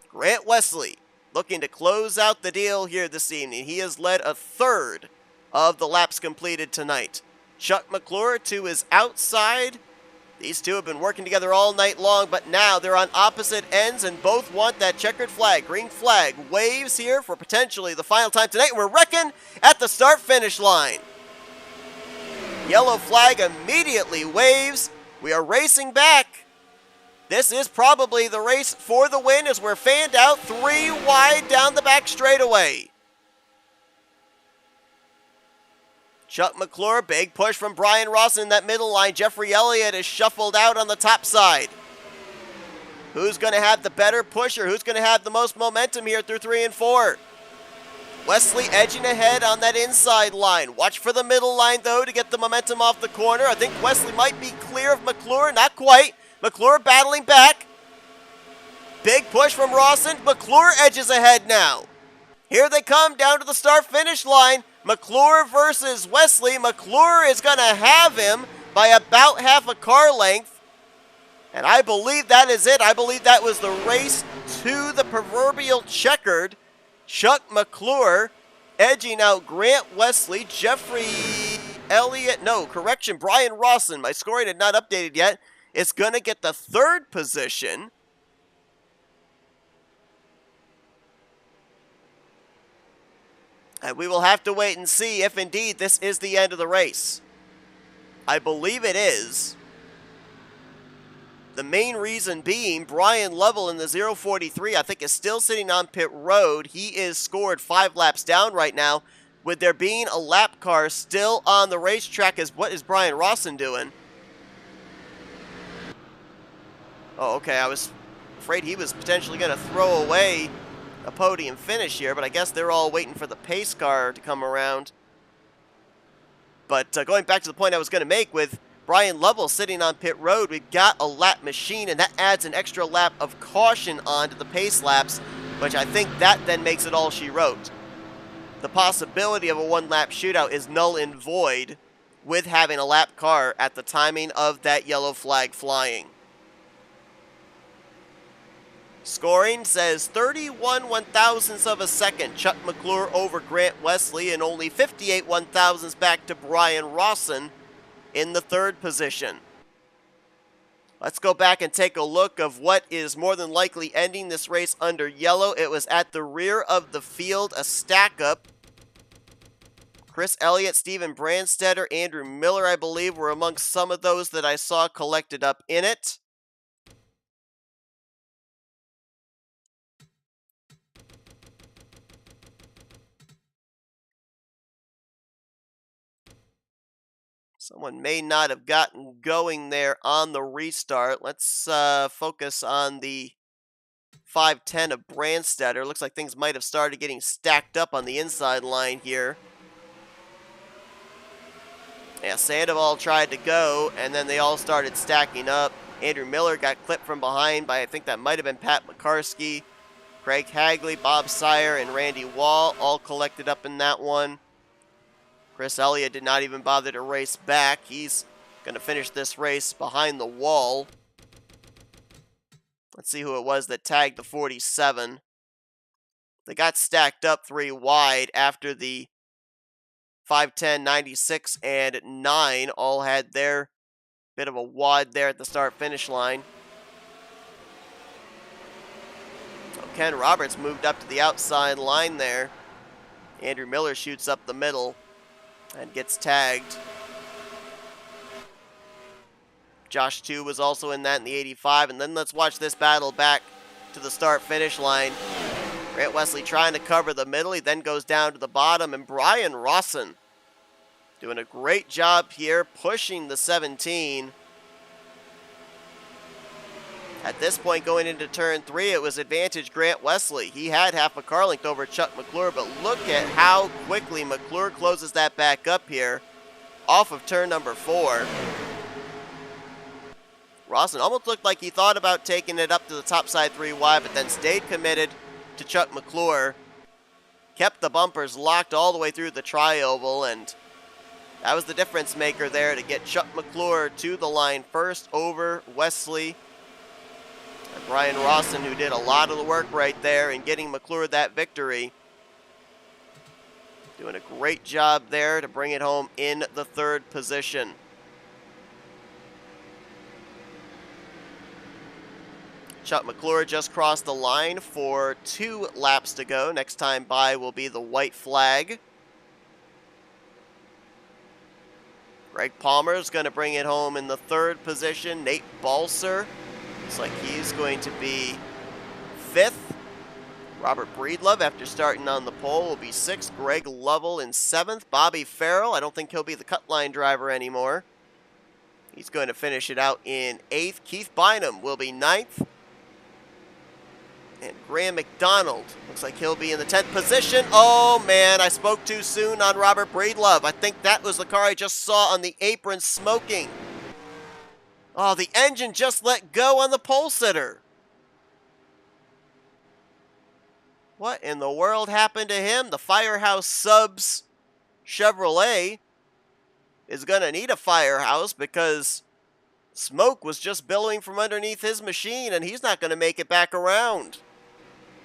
Grant Wesley looking to close out the deal here this evening. He has led a 1/3 of the laps completed tonight. Chuck McClure to his outside. These two have been working together all night long, but now they're on opposite ends and both want that checkered flag. Green flag waves here for potentially the final time tonight. We're wrecking at the start-finish line. Yellow flag immediately waves. We are racing back. This is probably the race for the win as we're fanned out 3 wide down the back straightaway. Chuck McClure, big push from Brian Rawson in that middle line. Jeffrey Elliott is shuffled out on the top side. Who's going to have the better push, or who's going to have the most momentum here through 3 and 4? Wesley edging ahead on that inside line. Watch for the middle line, though, to get the momentum off the corner. I think Wesley might be clear of McClure. Not quite. McClure battling back. Big push from Rawson. McClure edges ahead now. Here they come down to the start-finish line. McClure versus Wesley. McClure is going to have him by about half a car length. And I believe that is it. I believe that was the race to the proverbial checkered. Chuck McClure edging out Grant Wesley, Jeffrey Elliott, no, correction, Brian Rawson. My scoring had not updated yet. Is going to get the third position. And we will have to wait and see if indeed this is the end of the race. I believe it is. The main reason being Brian Lovell in the 043, I think, is still sitting on pit road. He is scored 5 laps down right now. With there being a lap car still on the racetrack, what is Brian Rawson doing? Oh, okay, I was afraid he was potentially going to throw away a podium finish here, but I guess they're all waiting for the pace car to come around. But going back to the point I was going to make with Brian Lovell sitting on pit road, we've got a lap machine, and that adds an extra lap of caution onto the pace laps, which I think that then makes it all she wrote. The possibility of a one-lap shootout is null and void with having a lap car at the timing of that yellow flag flying. Scoring says 31 1/1000ths of a second. Chuck McClure over Grant Wesley, and only 58 1/1000ths back to Brian Rawson in the third position. Let's go back and take a look of what is more than likely ending this race under yellow. It was at the rear of the field, a stack-up. Chris Elliott, Steven Brandstetter, Andrew Miller, I believe, were amongst some of those that I saw collected up in it. Someone may not have gotten going there on the restart. Let's focus on the 510 of Brandstetter. Looks like things might have started getting stacked up on the inside line here. Yeah, Sandoval tried to go, and then they all started stacking up. Andrew Miller got clipped from behind by, I think that might have been Pat McCarskey. Craig Hagley, Bob Sire, and Randy Wall all collected up in that one. Chris Elliott did not even bother to race back. He's going to finish this race behind the wall. Let's see who it was that tagged the 47. They got stacked up 3 wide after the 510, 96, and 9 all had their bit of a wad there at the start-finish line. So Ken Roberts moved up to the outside line there. Andrew Miller shoots up the middle and gets tagged. Josh 2 was also in that in the 85. And then let's watch this battle back to the start-finish line. Grant Wesley trying to cover the middle. He then goes down to the bottom. And Brian Rawson doing a great job here, pushing the 17. At this point, going into turn 3, it was advantage Grant Wesley. He had half a car length over Chuck McClure, but look at how quickly McClure closes that back up here off of turn number 4. Rawson almost looked like he thought about taking it up to the top side 3 wide, but then stayed committed to Chuck McClure. Kept the bumpers locked all the way through the tri-oval, and that was the difference maker there to get Chuck McClure to the line first over Wesley. And Brian Rawson, who did a lot of the work right there in getting McClure that victory. Doing a great job there to bring it home in the third position. Chuck McClure just crossed the line for 2 laps to go. Next time by will be the white flag. Greg Palmer is going to bring it home in the third position. Nate Balser looks like he's going to be 5th. Robert Breedlove, after starting on the pole, will be 6th. Greg Lovell in 7th. Bobby Farrell, I don't think he'll be the cut line driver anymore. He's going to finish it out in 8th. Keith Bynum will be 9th. And Graham McDonald looks like he'll be in the 10th position. Oh, man, I spoke too soon on Robert Breedlove. I think that was the car I just saw on the apron smoking. Oh, the engine just let go on the pole sitter. What in the world happened to him? The Firehouse Subs Chevrolet is going to need a firehouse because smoke was just billowing from underneath his machine and he's not going to make it back around.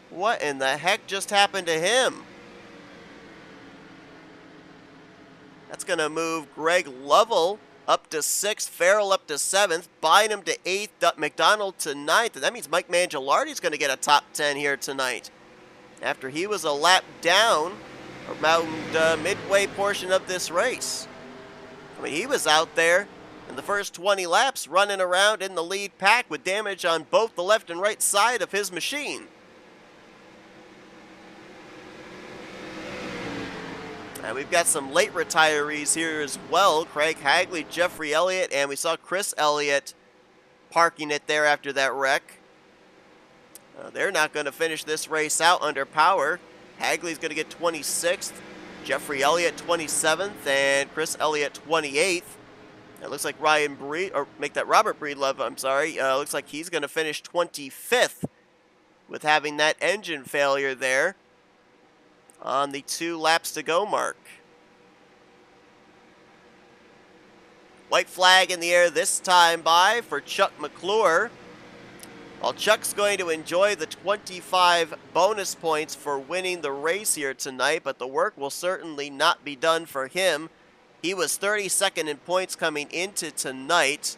What in the heck just happened to him? That's going to move Greg Lovell up to 6th, Farrell up to 7th, Bynum to 8th, McDonald to 9th. And that means Mike Mangialardi's going to get a top 10 here tonight. After he was a lap down around midway portion of this race. I mean, he was out there in the first 20 laps running around in the lead pack with damage on both the left and right side of his machine. And we've got some late retirees here as well. Craig Hagley, Jeffrey Elliott, and we saw Chris Elliott parking it there after that wreck. They're not going to finish this race out under power. Hagley's going to get 26th, Jeffrey Elliott 27th, and Chris Elliott 28th. It looks like Robert Breedlove, I'm sorry. Looks like he's going to finish 25th with having that engine failure there on the 2 laps to go mark. White flag in the air this time by for Chuck McClure. While Chuck's going to enjoy the 25 bonus points for winning the race here tonight, but the work will certainly not be done for him. He was 32nd in points coming into tonight.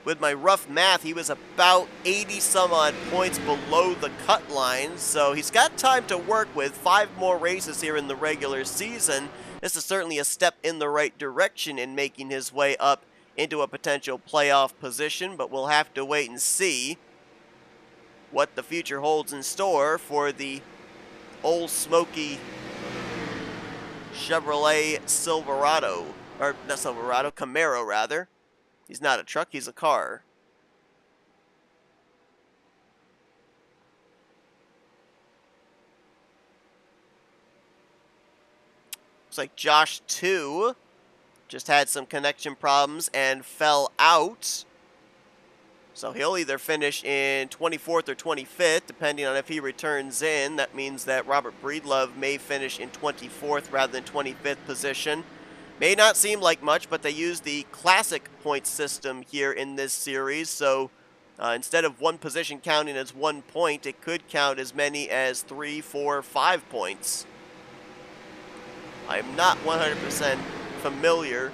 With my rough math, he was about 80 some odd points below the cut line, so he's got time to work with. 5 more races here in the regular season. This is certainly a step in the right direction in making his way up into a potential playoff position, but we'll have to wait and see what the future holds in store for the Old Smoky Chevrolet Silverado, or not Silverado, Camaro rather. He's not a truck, he's a car. Looks like Josh 2 just had some connection problems and fell out. So he'll either finish in 24th or 25th, depending on if he returns in. That means that Robert Breedlove may finish in 24th rather than 25th position. May not seem like much, but they use the classic point system here in this series. So instead of one position counting as 1 point, it could count as many as 3, 4, 5 points. I'm not 100% familiar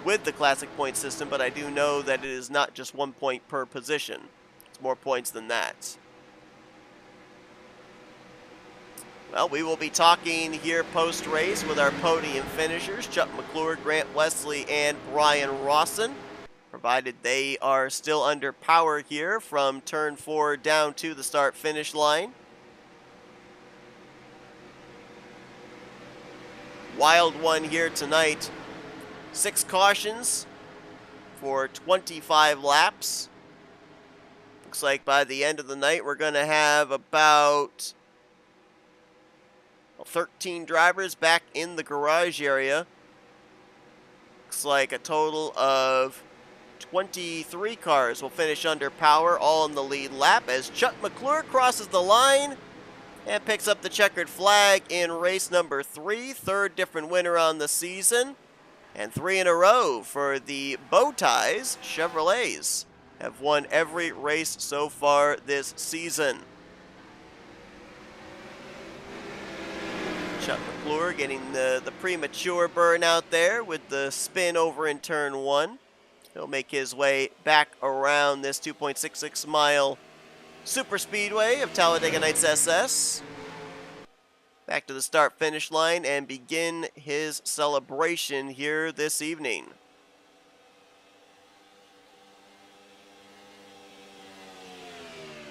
with the classic point system, but I do know that it is not just 1 point per position. It's more points than that. Well, we will be talking here post-race with our podium finishers, Chuck McClure, Grant Wesley, and Brian Rawson, provided they are still under power here from turn 4 down to the start-finish line. Wild one here tonight. 6 cautions for 25 laps. Looks like by the end of the night we're going to have about 13 drivers back in the garage area. Looks like a total of 23 cars will finish under power, all in the lead lap as Chuck McClure crosses the line and picks up the checkered flag in race number 3. 3rd different winner on the season. And 3 in a row for the Bowties. Chevrolets have won every race so far this season. Chuck McClure getting the premature burnout there with the spin over in turn 1. He'll make his way back around this 2.66 mile super speedway of Talladega Nights SS. Back to the start-finish line and begin his celebration here this evening.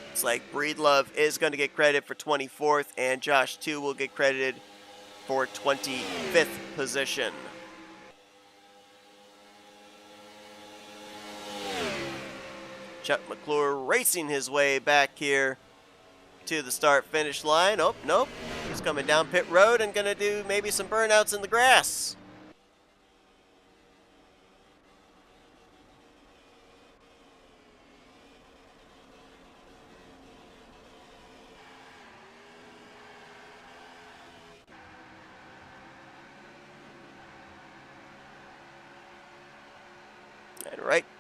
Looks like Breedlove is going to get credit for 24th, and Josh 2 will get credited for 25th position. Chuck McClure racing his way back here to the start-finish line. Oh, nope. He's coming down pit road and going to do maybe some burnouts in the grass.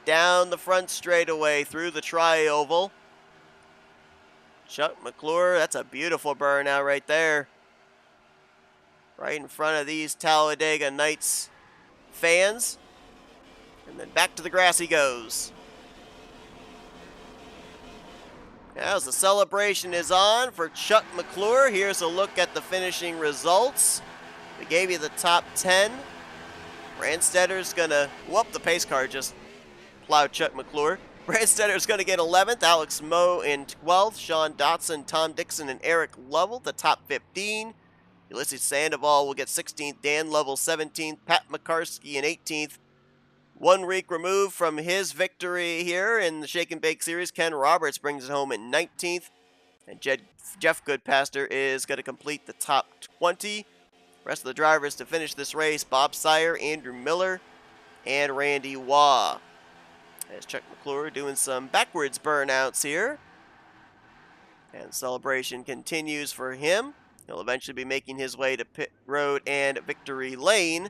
down the front straightaway through the tri-oval. Chuck McClure, that's a beautiful burnout right there. Right in front of these Talladega Nights fans. And then back to the grass he goes. As the celebration is on for Chuck McClure, here's a look at the finishing results. We gave you the top 10. Branstedter's gonna, whoop, the pace car just plowed Chuck McClure. Branstedter's gonna get 11th, Alex Moe in 12th, Sean Dotson, Tom Dixon, and Eric Lovell, the top 15. Ulysses Sandoval will get 16th, Dan Lovell 17th, Pat McCarskey in 18th. 1 week removed from his victory here in the Shake and Bake Series, Ken Roberts brings it home in 19th. And Jeff Goodpaster is going to complete the top 20. Rest of the drivers to finish this race, Bob Sire, Andrew Miller, and Randy Waugh. As Chuck McClure doing some backwards burnouts here. And celebration continues for him. He'll eventually be making his way to Pit Road and Victory Lane,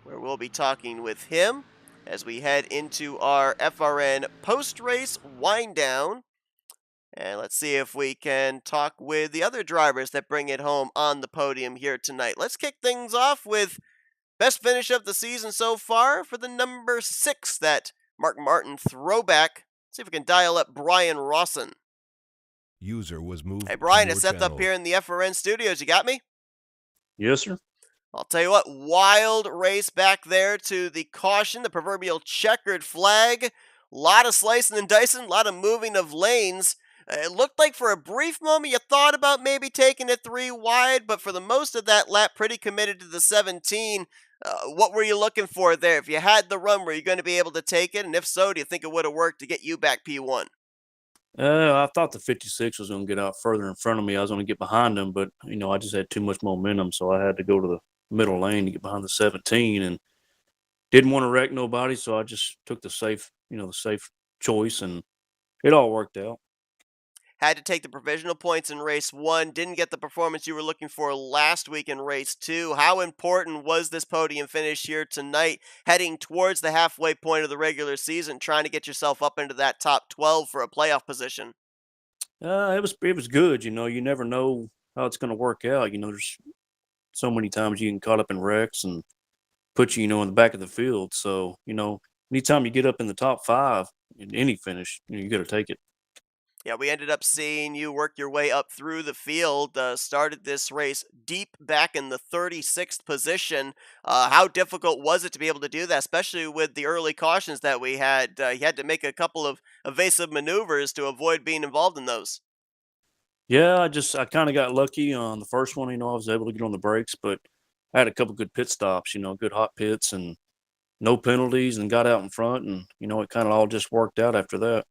where we'll be talking with him as we head into our FRN post-race wind-down. And let's see if we can talk with the other drivers that bring it home on the podium here tonight. Let's kick things off with best finish of the season so far for the number 6, that Mark Martin throwback. Let's see if we can dial up Brian Rawson. User was moved. Hey, Brian, to it's your Seth up channel. here in the FRN studios. You got me? Yes, sir. I'll tell you what, wild race back there to the caution, the proverbial checkered flag. A lot of slicing and dicing, a lot of moving of lanes. It looked like for a brief moment you thought about maybe taking it 3 wide, but for the most of that lap, pretty committed to the 17. What were you looking for there? If you had the run, were you going to be able to take it? And if so, do you think it would have worked to get you back P1? I thought the 56 was going to get out further in front of me. I was going to get behind them, but, I just had too much momentum, so I had to go to the middle lane to get behind the 17 and didn't want to wreck nobody, so I just took the safe choice, and it all worked out. Had to take the provisional points in race 1, didn't get the performance you were looking for last week in race 2. How important was this podium finish here tonight, heading towards the halfway point of the regular season, trying to get yourself up into that top 12 for a playoff position? It was good. You never know how it's going to work out. There's so many times you can caught up in wrecks and put you, in the back of the field. So, anytime you get up in the top 5 in any finish, you got to take it. Yeah, we ended up seeing you work your way up through the field, started this race deep back in the 36th position. How difficult was it to be able to do that, especially with the early cautions that we had? You had to make a couple of evasive maneuvers to avoid being involved in those. Yeah, I kind of got lucky on the first one. I was able to get on the brakes, but I had a couple good pit stops, good hot pits and no penalties, and got out in front, and, it kind of all just worked out after that.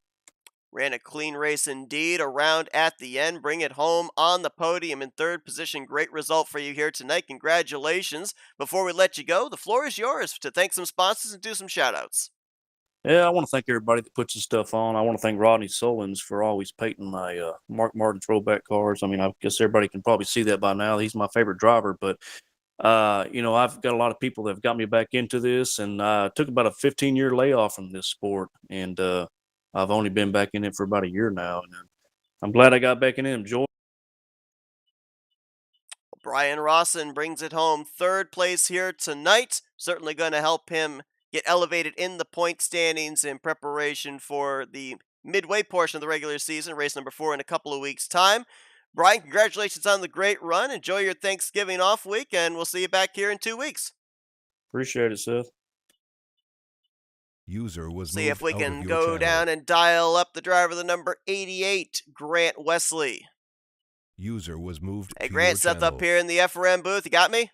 Ran a clean race indeed, around at the end, bring it home on the podium in 3rd position. Great result for you here tonight. Congratulations. Before we let you go, the floor is yours to thank some sponsors and do some shout-outs. Yeah, I want to thank everybody that puts this stuff on. I want to thank Rodney Solins for always painting my Mark Martin throwback cars. I guess everybody can probably see that by now. He's my favorite driver, but I've got a lot of people that have got me back into this, and took about a 15-year layoff from this sport, and I've only been back in it for about a year now, and I'm glad I got back in it. Enjoy. Brian Rawson brings it home 3rd place here tonight. Certainly going to help him get elevated in the point standings in preparation for the midway portion of the regular season, race number 4 in a couple of weeks' time. Brian, congratulations on the great run. Enjoy your Thanksgiving off week, and we'll see you back here in 2 weeks. Appreciate it, Seth. User was See if we moved out can of your go channel. down and dial up the driver of the number 88, Grant Wesley. User was moved Hey, to Grant, your Seth channel. up here in the FRM booth. You got me?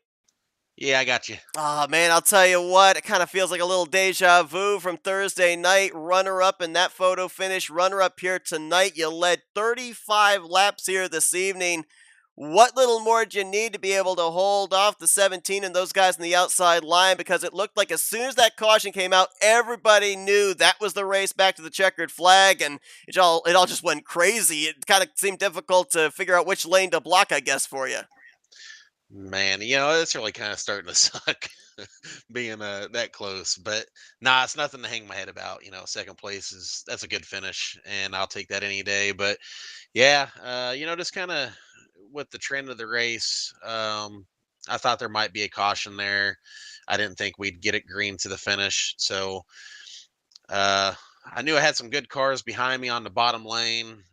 Yeah, I got you. Oh, man, I'll tell you what. It kind of feels like a little deja vu from Thursday night. Runner-up in that photo finish. Runner-up here tonight. You led 35 laps here this evening. What little more do you need to be able to hold off the 17 and those guys in the outside line? Because it looked like as soon as that caution came out, everybody knew that was the race back to the checkered flag, and it all just went crazy. It kind of seemed difficult to figure out which lane to block, I guess, for you. Man, it's really kind of starting to suck being that close. But nah, it's nothing to hang my head about. Second place that's a good finish, and I'll take that any day. But yeah, just kind of with the trend of the race, I thought there might be a caution there. I didn't think we'd get it green to the finish, so uh, I knew I had some good cars behind me on the bottom lane.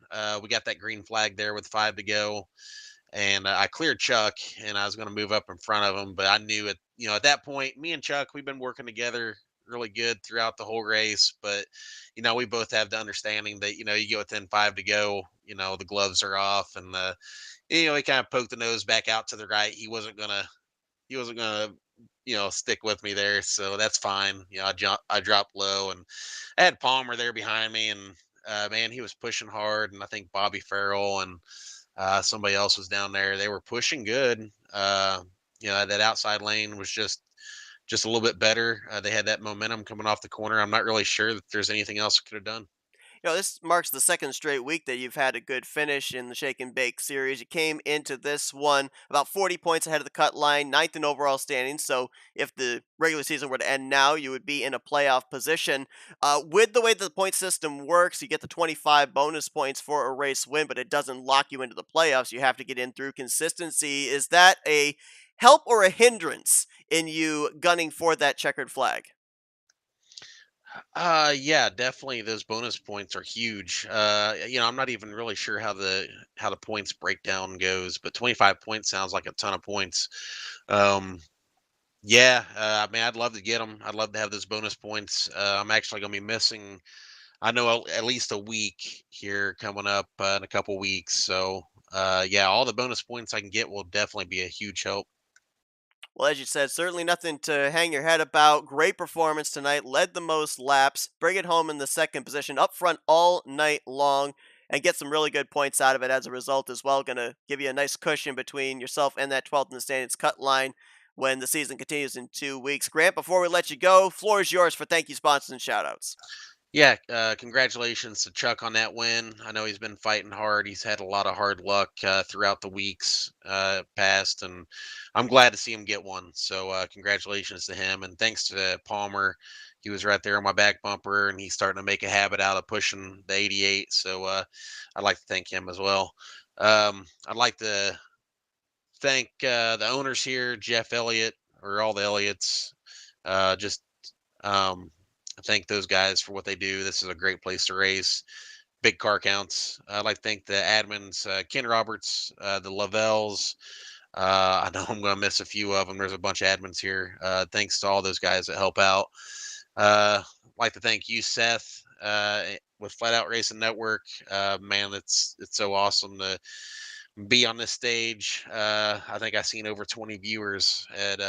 We got that green flag there with 5 to go, and I cleared Chuck, and I was going to move up in front of him. But I knew at that point, me and Chuck, we've been working together really good throughout the whole race. But we both have the understanding that you get within 5 to go, the gloves are off, and he kind of poked the nose back out to the right. He wasn't gonna stick with me there, so that's fine. I dropped low, and I had Palmer there behind me, and man, he was pushing hard, and I think Bobby Farrell and somebody else was down there. They were pushing good. That outside lane was just a little bit better. They had that momentum coming off the corner. I'm not really sure that there's anything else I could have done. This marks the second straight week that you've had a good finish in the Shake and Bake series. You came into this one about 40 points ahead of the cut line, ninth in overall standings. So if the regular season were to end now, you would be in a playoff position. With the way that the point system works, you get the 25 bonus points for a race win, but it doesn't lock you into the playoffs. You have to get in through consistency. Is that a help or a hindrance in you gunning for that checkered flag? Yeah, definitely those bonus points are huge. I'm not even really sure how the points breakdown goes, but 25 points sounds like a ton of points. Um, yeah, I mean, I'd love to get them. I'd love to have those bonus points. I'm actually going to be missing, I know, at least a week here coming up in a couple weeks. So, yeah, all the bonus points I can get will definitely be a huge help. Well, as you said, certainly nothing to hang your head about. Great performance tonight. Led the most laps. Bring it home in the second position. Up front all night long. And get some really good points out of it as a result as well. Going to give you a nice cushion between yourself and that 12th in the standings cut line when the season continues in 2 weeks. Grant, before we let you go, floor is yours for thank you, sponsors, and shoutouts. Yeah, congratulations to Chuck on that win. I know he's been fighting hard. He's had a lot of hard luck throughout the weeks past, and I'm glad to see him get one. So, congratulations to him, and thanks to Palmer. He was right there on my back bumper, and he's starting to make a habit out of pushing the 88. So, I'd like to thank him as well. I'd like to thank the owners here, Jeff Elliott, or all the Elliots. Just thank those guys for what they do. This is a great place to race. Big car counts. I'd like to thank the admins, Ken Roberts, the Lavelles. I know I'm going to miss a few of them. There's a bunch of admins here. Thanks to all those guys that help out. I'd like to thank you, Seth, with Flatout Racing Network. Man, it's so awesome to be on this stage. I think I've seen over 20 viewers at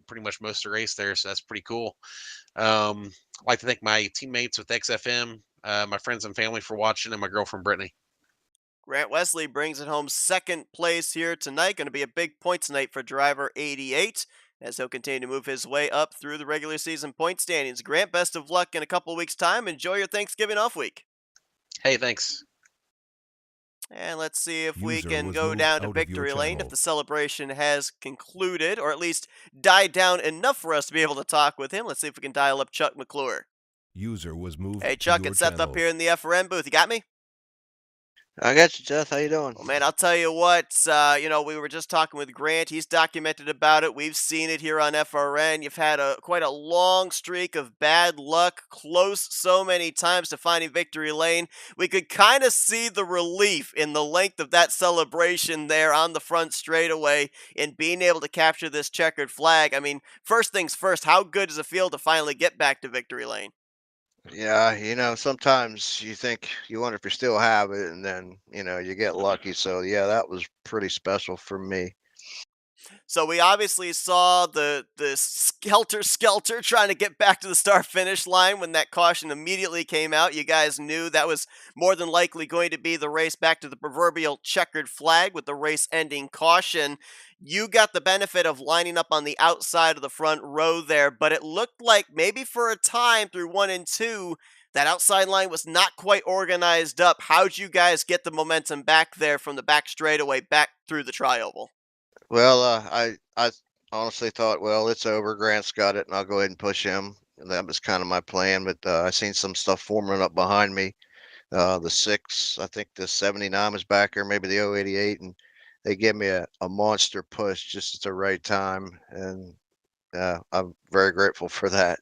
pretty much most of the race there, so that's pretty cool. I'd like to thank my teammates with XFM, my friends and family for watching, and my girlfriend Brittany. Grant Wesley brings it home second place here tonight. Going to be a big points night for driver 88 as he'll continue to move his way up through the regular season point standings. Grant, best of luck in a couple weeks' time. Enjoy your Thanksgiving off week. Hey, thanks. And let's see if we User can was go moved down to out of your victory lane if channel. the celebration has concluded, or at least died down enough for us to be able to talk with him. Let's see if we can dial up Chuck McClure. User was moved Hey, to Chuck, your it's Seth up channel. here in the FRN booth. You got me? I got you, Seth. How you doing? Well, man, I'll tell you what, we were just talking with Grant. He's documented about it. We've seen it here on FRN. You've had quite a long streak of bad luck, close so many times to finding victory lane. We could kind of see the relief in the length of that celebration there on the front straightaway in being able to capture this checkered flag. I mean, first things first, how good does it feel to finally get back to victory lane? Yeah, sometimes you think you wonder if you still have it, and then you get lucky. So yeah, that was pretty special for me. So we obviously saw the skelter skelter trying to get back to the start finish line when that caution immediately came out. You guys knew that was more than likely going to be the race back to the proverbial checkered flag with the race ending caution. You got the benefit of lining up on the outside of the front row there, but it looked like maybe for a time through 1 and 2 that outside line was not quite organized up. How'd you guys get the momentum back there from the back straightaway back through the trioval? Well, I honestly thought, well, it's over. Grant's got it, and I'll go ahead and push him. And that was kind of my plan. But I seen some stuff forming up behind me. The 6, I think the 79 was back there, maybe the 088, and they gave me a monster push just at the right time. And I'm very grateful for that.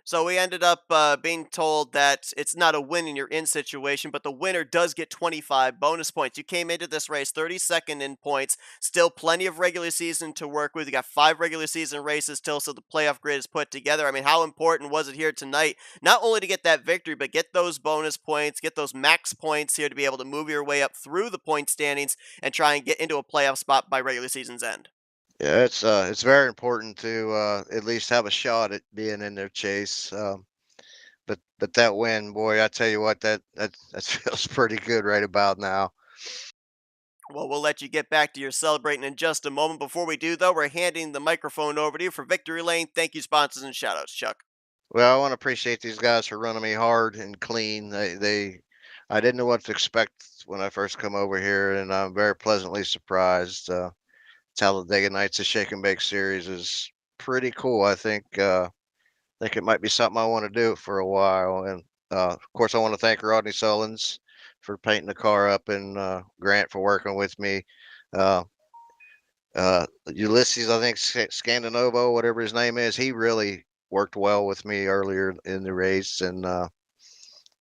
So we ended up being told that it's not a win and you're in situation, but the winner does get 25 bonus points. You came into this race 32nd in points, still plenty of regular season to work with. You got 5 regular season races still, so the playoff grid is put together. I mean, how important was it here tonight, not only to get that victory, but get those bonus points, get those max points here to be able to move your way up through the point standings and try and get into a playoff spot by regular season's end? Yeah, it's very important to at least have a shot at being in their chase. But that win, boy, I tell you what, that feels pretty good right about now. Well, we'll let you get back to your celebrating in just a moment. Before we do, though, we're handing the microphone over to you for Victory Lane. Thank you, sponsors, and shoutouts, Chuck. Well, I want to appreciate these guys for running me hard and clean. I didn't know what to expect when I first come over here, and I'm very pleasantly surprised. Talladega Nights, the Shake and Bake series is pretty cool. I think it might be something I want to do for a while. And of course, I want to thank Rodney Sullins for painting the car up, and Grant for working with me. Ulysses, I think Scandinovo, whatever his name is, he really worked well with me earlier in the race. And of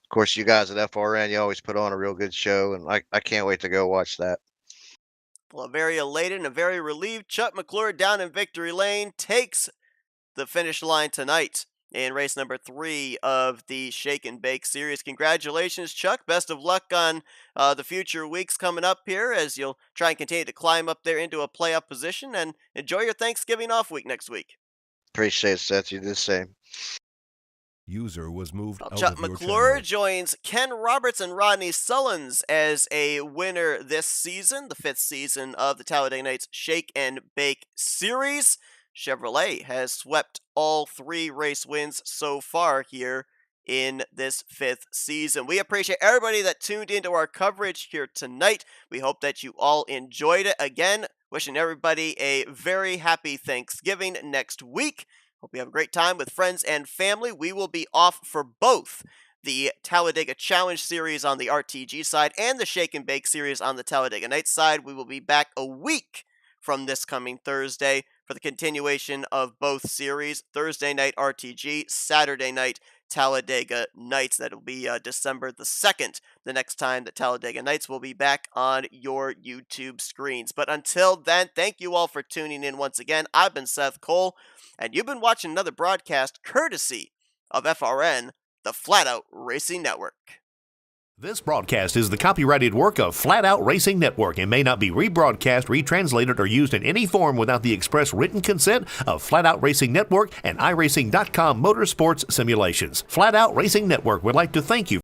course, you guys at FRN, you always put on a real good show, and I can't wait to go watch that. Well, a very elated and a very relieved Chuck McClure down in Victory Lane takes the finish line tonight in race number 3 of the Shake and Bake series. Congratulations, Chuck. Best of luck on the future weeks coming up here as you'll try and continue to climb up there into a playoff position, and enjoy your Thanksgiving off week next week. Appreciate it, Seth. You do the same. User was moved out Chuck of your McClure channel. joins Ken Roberts and Rodney Sullins as a winner this season, the 5th season of the Talladega Nights Shake and Bake series. Chevrolet has swept all 3 race wins so far here in this 5th season. We appreciate everybody that tuned into our coverage here tonight. We hope that you all enjoyed it. Again, wishing everybody a very happy Thanksgiving next week. Hope you have a great time with friends and family. We will be off for both the Talladega Challenge series on the RTG side and the Shake and Bake series on the Talladega Nights side. We will be back a week from this coming Thursday for the continuation of both series. Thursday night RTG, Saturday night Talladega Nights. That'll be December the 2nd, the next time that Talladega Nights will be back on your YouTube screens. But until then, thank you all for tuning in once again. I've been Seth Cole, and you've been watching another broadcast courtesy of FRN, the Flatout Racing Network. This broadcast is the copyrighted work of Flatout Racing Network and may not be rebroadcast, retranslated, or used in any form without the express written consent of Flatout Racing Network and iRacing.com Motorsports Simulations. Flatout Racing Network would like to thank you